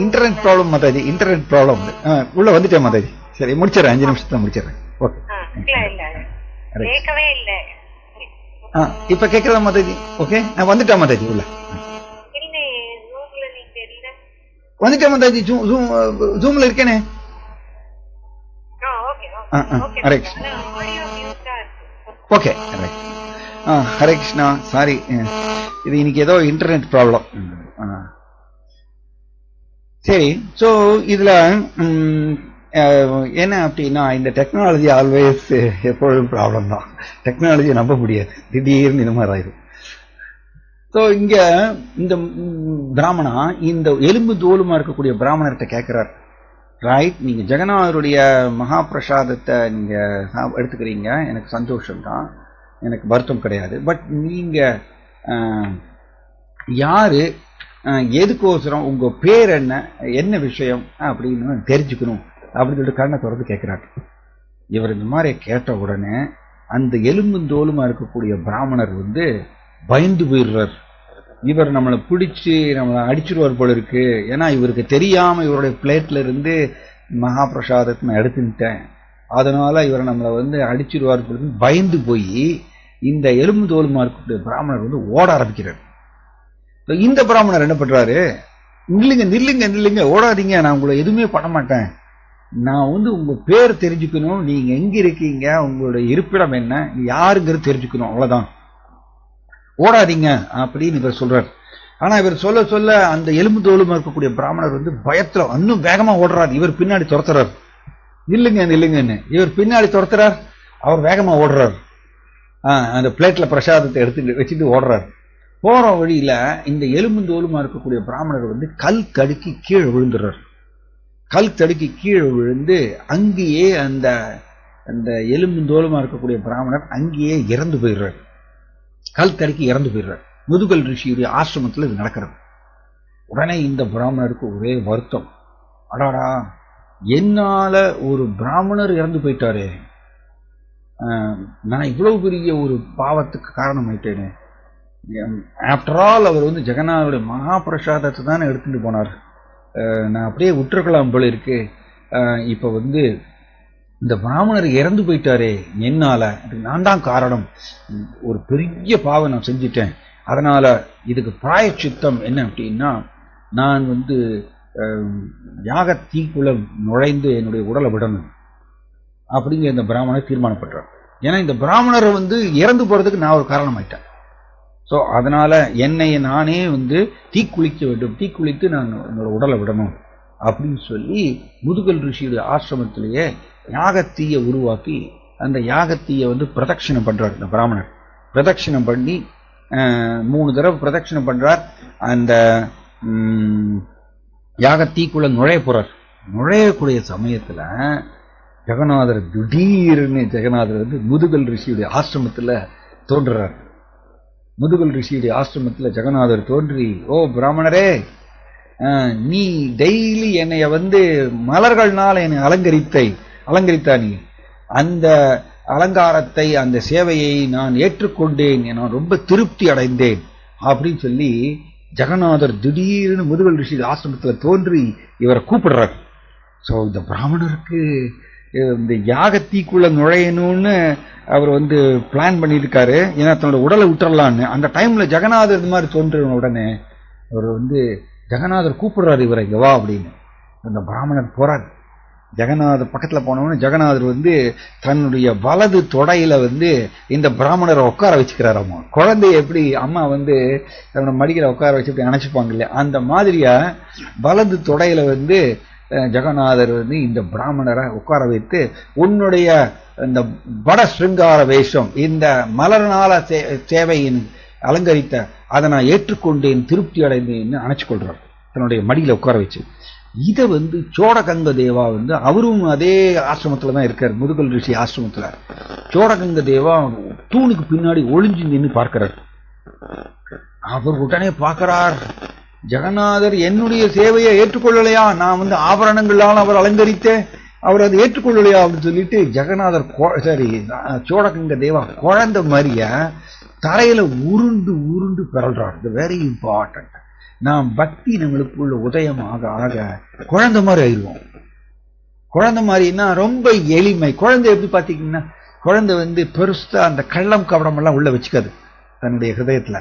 S2: Internet problem Mataji, internet problem. உள்ள வந்துட்டேன் மாதாஜி. சரி, முடிச்சிடறேன், 5 நிமிஷத்துல முடிச்சிடறேன். ஓகே, இப்ப கேக்குறதா மாதாஜி? ஓகே, நான் வந்துட்டேன் மாதாஜி. உள்ள வந்துட்டேன் மாதாஜி. ஜூம்ல இருக்கேனே. ஹரே கிருஷ்ணா. ஓகே, ஹரே கிருஷ்ணா. சாரி, இது இன்னைக்கு ஏதோ இன்டர்நெட் ப்ராப்ளம். சரி, ஸோ இதுல என்ன அப்படின்னா, இந்த டெக்னாலஜி ஆல்வேஸ் எப்பொழுதும் ப்ராப்ளம் தான். டெக்னாலஜி நம்ப முடியாது, திடீர்னு இந்த மாதிரி ஆயிடும். ஸோ இங்க இந்த பிராமணா இந்த எலும்பு தோலுமா இருக்கக்கூடிய பிராமணர்கிட்ட கேட்கிறார், ரைட், நீங்க ஜெகநாதருடைய மகாபிரசாதத்தை நீங்க எடுத்துக்கிறீங்க, எனக்கு சந்தோஷம் தான், எனக்கு வருத்தம் கிடையாது. பட் நீங்க யாரு, எதுக்கோசரம், உங்க பேர் என்ன, என்ன விஷயம் அப்படின்னு தெரிஞ்சுக்கணும் அப்படின்னு சொல்லிட்டு கண்ணை திறந்து கேட்கிறார். இவர் இந்த மாதிரி கேட்ட உடனே அந்த எலும்பும் தோலுமா இருக்கக்கூடிய பிராமணர் வந்து பயந்து போயிடுறார். இவர் நம்மளை பிடிச்சி நம்மளை அடிச்சிருவார் போல இருக்கு. ஏன்னா இவருக்கு தெரியாம இவருடைய பிளேட்ல இருந்து மகாபிரசாதத்தை நான் எடுத்துட்டேன், அதனால இவர் நம்மளை வந்து அடிச்சிருவார் போல பயந்து போய் இந்த எலும்பு தோலுமா இருக்கக்கூடிய பிராமணர் வந்து ஓட ஆரம்பிக்கிறார். இந்த பிராமணர் என்ன பண்றாரு, நில்லுங்க நில்லுங்க நில்லுங்க, ஓடாதீங்க, நான் உங்களை எதுவுமே பண்ண மாட்டேன், நான் வந்து உங்க பேர் தெரிஞ்சுக்கணும், நீங்க எங்க இருக்கீங்க, உங்களுடைய இருப்பிடம் என்ன, யாருங்கிறது தெரிஞ்சுக்கணும், அவ்வளவுதான், ஓடாதீங்க அப்படின்னு இவர் சொல்றார். ஆனா இவர் சொல்ல சொல்ல அந்த எலும்பு தோலுமா இருக்கக்கூடிய பிராமணர் வந்து பயத்துல இன்னும் வேகமா ஓடுறார். இவர் பின்னாடி துரத்துறார், நில்லுங்க நில்லுங்கன்னு. இவர் பின்னாடி துரத்துறார், அவர் வேகமா ஓடுறார், அந்த பிளேட்ல பிரசாதத்தை எடுத்து வச்சுட்டு ஓடுறார். போற வழியில இந்த எலும்பு தோலுமா இருக்கக்கூடிய பிராமணர் வந்து கல் தடுக்கி கீழே விழுந்துடுறார். கல் தடுக்கி கீழே விழுந்து அங்கேயே அந்த அந்த எலும்பு தோலுமா இருக்கக்கூடிய பிராமணர் அங்கேயே இறந்து போயிடுறார். கல் தடுக்கி இறந்து போயிடுறார். முதுகல் ரிஷியுடைய ஆசிரமத்தில் இது நடக்கிறது. உடனே இந்த பிராமணருக்கு ஒரே வருத்தம், அடாடா, என்னால ஒரு பிராமணர் இறந்து போயிட்டாரு, நான் இவ்வளவு பெரிய ஒரு பாவத்துக்கு காரணம் ஆயிட்டேனே. ஆஃப்டர் ஆல் அவர் வந்து ஜெகநாதருடைய மகாபிரசாதத்தை தானே எடுத்துட்டு போனார், நான் அப்படியே விட்டுருக்கலாம் போல இருக்கு. இப்ப வந்து இந்த பிராமணர் இறந்து போயிட்டாரே, என்னால நான் தான் காரணம், ஒரு பெரிய பாவம் நான் செஞ்சிட்டேன், அதனால இதுக்கு பிராயச்சித்தம் என்ன அப்படின்னா நான் வந்து யாக தீக்குள்ள நுழைந்து என்னுடைய உடலை விடணும் அப்படிங்கிற இந்த பிராமணர் தீர்மானப்படுறார். ஏன்னா இந்த பிராமணரை வந்து இறந்து போறதுக்கு நான் ஒரு காரணம் ஆயிட்டேன். ஸோ அதனால என்னை நானே வந்து தீக்குளிக்க வேண்டும், தீக்குளித்து நான் என்னோட உடலை விடணும் அப்படின்னு சொல்லி முதுகல் ரிஷியுடைய ஆசிரமத்திலேயே யாகத்தீயை உருவாக்கி அந்த யாகத்தீயை வந்து பிரதட்சிணம் பண்றார். இந்த பிராமணர் பிரதட்சிணம் பண்ணி 3 தடவை பிரதட்சிணம் பண்றார். அந்த யாகத்தீக்குள்ள நுழைய போறார். நுழையக்கூடிய சமயத்துல ஜெகநாதர் திடீர்னு ஜெகநாதர் வந்து முதுகல் ரிஷியுடைய ஆசிரமத்துல தோன்றுறார். முதுகல் ரிஷியுடைய ஆசிரமத்துல ஜெகநாதர் தோன்றி, ஓ பிராமணரே, நீ டெய்லி என்னைய வந்து மலர்கள்னால என்னை அலங்கரித்தா, நீ அந்த அலங்காரத்தை அந்த சேவையை நான் ஏற்றுக்கொண்டேன், நான் ரொம்ப திருப்தி அடைந்தேன் அப்படின்னு சொல்லி ஜெகநாதர் திடீர்னு முதுகல் ரிஷி ஆசிரமத்துல தோன்றி இவரை கூப்பிடுறார். ஸோ இந்த பிராமணருக்கு இந்த யாகத்தீக்குள்ள நுழையணும்னு அவர் வந்து பிளான் பண்ணியிருக்காரு. ஏன்னா தன்னோட உடலை விட்டுறலான்னு. அந்த டைம்ல ஜெகநாதர் இந்த மாதிரி தோன்றின உடனே அவர் வந்து ஜெகநாதர் கூப்பிடுறாரு இவரை, இங்க வா அப்படின்னு. அந்த பிராமணர் போறார். ஜெகநாதர் பக்கத்துல போனவொன்னு ஜெகநாதர் வந்து தன்னுடைய வலது தொடையில வந்து இந்த பிராமணரை உட்கார வச்சுக்கிறார். அம்மா குழந்தைய எப்படி அம்மா வந்து தன்னோட மடிகளை உட்கார வச்சு இப்படி அணைச்சிப்பாங்க இல்லையா, அந்த மாதிரியா வலது தொடையில வந்து ஜெகநாதர் வந்து இந்த பிராமணரை உட்கார வைத்து, உன்னுடைய இந்த வட ஸ்ருங்கார வேஷம், இந்த மலர்நாள சேவையின் அலங்கரித்த அதை நான் ஏற்றுக்கொண்டேன், திருப்தி அடைந்தேன்னு அணைச்சு கொள்றார் தன்னுடைய மடியில உட்கார வச்சு. இதை வந்து சோடகங்க தேவா வந்து அவரும் அதே ஆசிரமத்துல தான் இருக்கார், முதுகல் ரிஷி ஆசிரமத்துல. சோடகங்க தேவா தூணுக்கு பின்னாடி ஒளிஞ்சு நின்று பார்க்கிறார். அவர் உடனே பார்க்கிறார், ஜெகநாதர் என்னுடைய சேவையை ஏற்றுக்கொள்ளலையா, நான் வந்து ஆபரணங்களால் அவர் அலங்கரித்தேன், அவர் அதை ஏற்றுக்கொள்ளலையா அப்படின்னு சொல்லிட்டு ஜெகநாதர் சோடகங்க தேவா குழந்தை மாதிரியா தரையில உருண்டு உருண்டு பிறல்றார். இது வெரி இம்பார்ட்டன்ட். நாம் பக்தி நம்மளுக்குள்ள உதயமாக ஆக குழந்தை மாதிரி ஆயிடுவோம். குழந்தை மாதிரின்னா ரொம்ப எளிமை. குழந்தை எப்படி பார்த்தீங்கன்னா, குழந்தை வந்து பெருசா அந்த கள்ளம் கவடம் எல்லாம் உள்ள வச்சுக்காது தன்னுடைய ஹிருதயத்துல.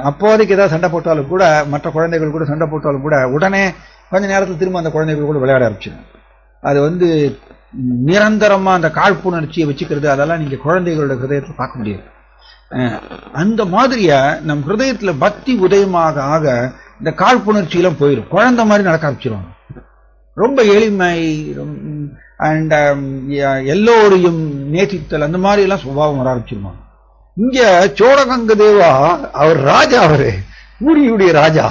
S2: அப்போதைக்கு ஏதாவது சண்டை போட்டாலும் கூட, மற்ற குழந்தைகள் கூட சண்டை போட்டாலும் கூட உடனே கொஞ்ச நேரத்தில் திரும்ப அந்த குழந்தைகள் கூட விளையாட ஆரம்பிச்சிடும். அது வந்து நிரந்தரமா அந்த காழ்ப்புணர்ச்சியை வச்சுக்கிறது, அதெல்லாம் நீங்க குழந்தைகளோட ஹிருதயத்தில் பார்க்க முடியாது. அந்த மாதிரியா நம் ஹிருதயத்துல பக்தி உதயமாக ஆக இந்த காழ்ப்புணர்ச்சி எல்லாம் போயிடும். குழந்தை மாதிரி நடக்க ஆரம்பிச்சிருவாங்க. ரொம்ப எளிமை அண்ட் எல்லோரையும் நேசித்தல், அந்த மாதிரி எல்லாம் சுபாவம் வர ஆரம்பிச்சிருவாங்க. இங்க சோடகங்க தேவா அவர் ராஜா, அவரு பூரியுடைய ராஜா.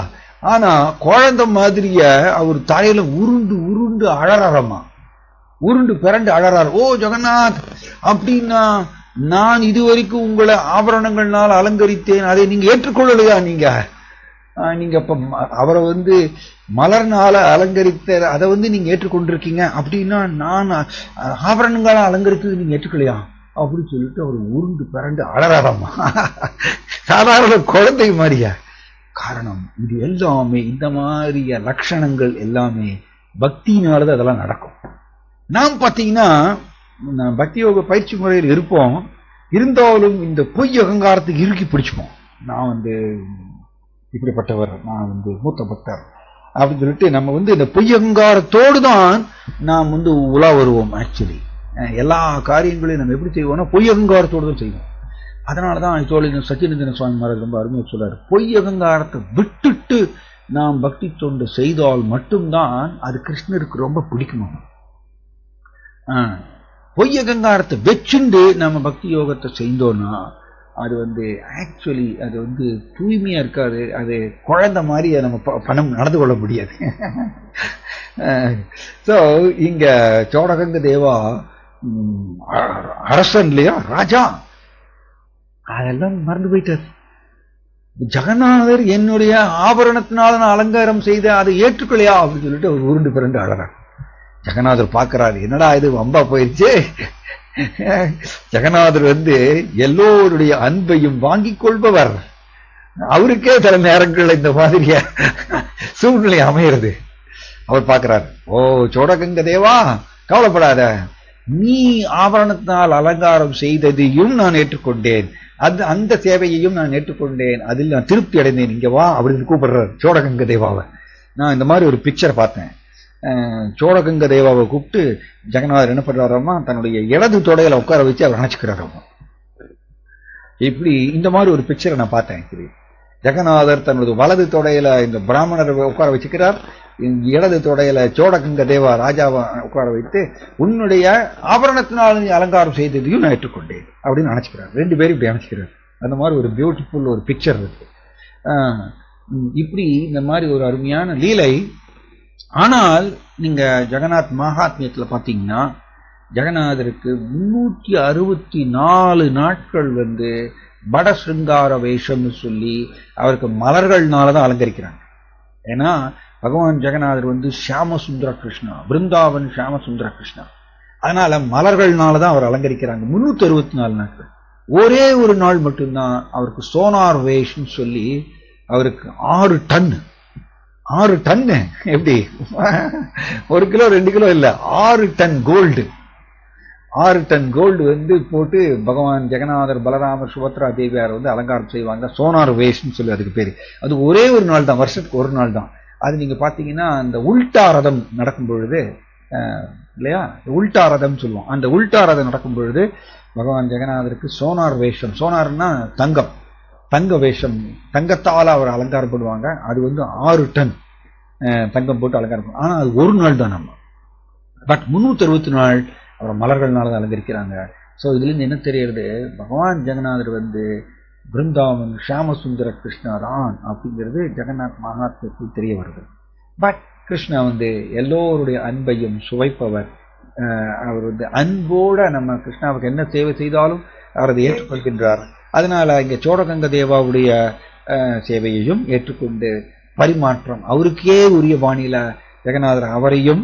S2: ஆனா குழந்தை மாதிரிய அவர் தலையில உருண்டு உருண்டு அழறாரமா, உருண்டு பிறண்டு அழறாரு. ஓ ஜெகநாத், அப்படின்னா நான் இதுவரைக்கும் உங்களை ஆபரணங்கள்னால அலங்கரித்தேன், அதை நீங்க ஏற்றுக்கொள்ளலையா? நீங்க இப்ப அவரை வந்து மலர்னால அலங்கரித்த அதை வந்து நீங்க ஏற்றுக்கொண்டிருக்கீங்க, அப்படின்னா நான் ஆபரணங்களால அலங்கரித்தது நீங்க ஏற்றுக்கலையா அப்படின்னு சொல்லிட்டு அவர் உருண்டு பிறண்டு அழறாராமா, சாதாரண குழந்தை மாதிரியா. காரணம் இது எல்லாமே, இந்த மாதிரிய லட்சணங்கள் எல்லாமே பக்தியினாலதான் அதெல்லாம் நடக்கும். நாம் பார்த்தீங்கன்னா பக்தி யோக பயிற்சி முறையில் இருப்போம், இருந்தாலும் இந்த பொய் அகங்காரத்துக்கு இறுக்கி பிடிச்சுப்போம். நான் வந்து இப்படிப்பட்டவர், நான் வந்து மூத்த பக்தர் அப்படின்னு சொல்லிட்டு நம்ம வந்து இந்த பொய் அகங்காரத்தோடு தான் நாம் வந்து உலா வருவோம். ஆக்சுவலி எல்லா காரியங்களையும் நம்ம எப்படி செய்வோம்னா பொய் அகங்காரத்தோடு தான் செய்வோம். அதனாலதான் சோழன் சச்சினந்தன சுவாமி மகாராஜ் ரொம்ப அருமையாக சொல்றாரு, பொய் அகங்காரத்தை விட்டுட்டு நாம் பக்தி தொண்டு செய்தால் மட்டும்தான் அது கிருஷ்ணருக்கு ரொம்ப பிடிக்குமா. பொய் அகங்காரத்தை வச்சுண்டு நம்ம பக்தி யோகத்தை செய்தோம்னா அது வந்து ஆக்சுவலி அது வந்து தூய்மையா இருக்காது. அது குழந்தை மாதிரி நம்ம பணம் நடந்து கொள்ள முடியாது. ஸோ இங்க சோடகங்க தேவா அரசன் இல்லையா, ராஜா, அதெல்லாம் மறந்து போயிட்டார். ஜெகநாதர் என்னுடைய ஆபரணத்தினால நான் அலங்காரம் செய்த அதை ஏற்றுக்கொள்ளையா அப்படின்னு சொல்லிட்டு அவர் உருண்டு பிறண்டு அழறார். ஜெகநாதர் பார்க்கிறாரு, என்னடா இது வம்பா போயிடுச்சு. ஜெகநாதர் வந்து எல்லோருடைய அன்பையும் வாங்கிக் கொள்பவர். அவருக்கே சில நேரங்கள்ல இந்த மாதிரிய சூழ்நிலை அமைகிறது. அவர் பார்க்கிறார், ஓ சோடகங்க தேவா, கவலைப்படாத, நீ ஆபரணத்தினால் அலங்காரம் செய்ததையும் நான் ஏற்றுக்கொண்டேன், அந்த சேவையையும் நான் ஏற்றுக்கொண்டேன், அதில் நான் திருப்தி அடைந்தேன், இங்க வா அப்படின்னு கூப்பிடுறார் சோடகங்க தேவாவை. நான் இந்த மாதிரி ஒரு பிக்சர் பார்த்தேன். சோடகங்க தேவாவை கூப்பிட்டு ஜெகநாதர் என்ன பண்றாராமா, தன்னுடைய இடது தொடையில உட்கார வச்சு அவர் நினைச்சுக்கிறாராமா. இப்படி இந்த மாதிரி ஒரு பிக்சரை நான் பார்த்தேன். ஜெகநாதர் தனது வலது தொடையில இந்த பிராமணரை உட்கார வச்சுக்கிறார், இடது தொடையில சோடகங்க தேவா ராஜாவை உட்கார வைத்து உன்னுடைய ஆபரணத்தினால் நீ அலங்காரம் செய்ததையும் நான் ஏற்றுக்கொண்டேன் அப்படின்னு நினைச்சுக்கிறார். ரெண்டு பேரும் இப்படி நினைச்சுக்கிறார். அந்த மாதிரி ஒரு பியூட்டிஃபுல் ஒரு பிக்சர் இருக்கு. இப்படி இந்த மாதிரி ஒரு அருமையான லீலை. ஆனால் நீங்க ஜெகநாத் மகாத்மியத்துல பாத்தீங்கன்னா ஜெகநாதருக்கு 364 நாட்கள் பட சிருங்கார வேஷம்னு சொல்லி அவருக்கு மலர்கள்னாலதான் அலங்கரிக்கிறாங்க. ஏன்னா பகவான் ஜெகநாதர் ஷியாமசுந்தர கிருஷ்ணா, பிருந்தாவன் ஷியாமசுந்தர கிருஷ்ணா, அதனால மலர்கள்னாலதான் அவர் அலங்கரிக்கிறாங்க 364 நாட்கள். ஒரே ஒரு நாள் மட்டும்தான் அவருக்கு சோனார் வேஷ்னு சொல்லி அவருக்கு 6 டன், எப்படி 1 கிலோ 2 கிலோ இல்ல, 6 டன் கோல்டு, 6 டன் கோல்டு போட்டு பகவான் ஜெகநாதர், பலராமர், சுபத்ரா தேவியார் அலங்காரம் செய்வாங்க. சோனார் வேஷ்னு சொல்லி அதுக்கு பேரு. அது ஒரே ஒரு நாள் தான், வருஷத்துக்கு ஒரு நாள் தான். அது நீங்க பாத்தீங்கன்னா அந்த உல்டா ரதம் நடக்கும் பொழுது இல்லையா, உல்டா ரதம் சொல்லுவோம், அந்த உல்டா ரதம் நடக்கும் பொழுது பகவான் ஜெகநாதருக்கு சோனார் வேஷம், சோனார்னா தங்கம், தங்க வேஷம், தங்கத்தால அவர் அலங்காரம் பண்ணுவாங்க. அது 6 டன் தங்கம் போட்டு அலங்காரம். ஆனா அது ஒரு நாள் தான். நம்ம பட் 360 நாள் அவர் மலர்கள்னால அலங்கரிக்கிறாங்க. சோ இதுல இருந்து என்ன தெரியுது, பகவான் ஜெகநாதர் பிருந்தாவன் ஷியாமசுந்தர கிருஷ்ணா தான் அப்படிங்கிறது ஜெகநாத் மகாத்மியத்தில் தெரிய வருது. பட் கிருஷ்ணா எல்லோருடைய அன்பையும் சுவைப்பவர். அவர் அன்போட நம்ம கிருஷ்ணாவுக்கு என்ன சேவை செய்தாலும் அவர் அதை ஏற்றுக்கொள்கின்றார். அதனால இங்க சோடகங்க தேவாவுடைய சேவையையும் ஏற்றுக்கொண்டு பரிமாற்றம் அவருக்கே உரிய பாணியில ஜெகநாதர் அவரையும்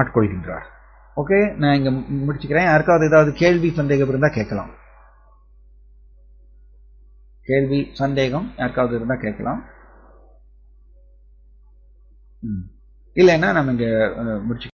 S2: ஆட்கொள்கின்றார். ஓகே, நான் இங்க முடிச்சுக்கிறேன். யாருக்காவது ஏதாவது கேள்வி சந்தேகம் இருந்தா கேட்கலாம். கேள்வி சந்தேகம் யாருக்காவது இருந்தா கேட்கலாம். இல்லைன்னா நம்ம இங்க முடிச்சு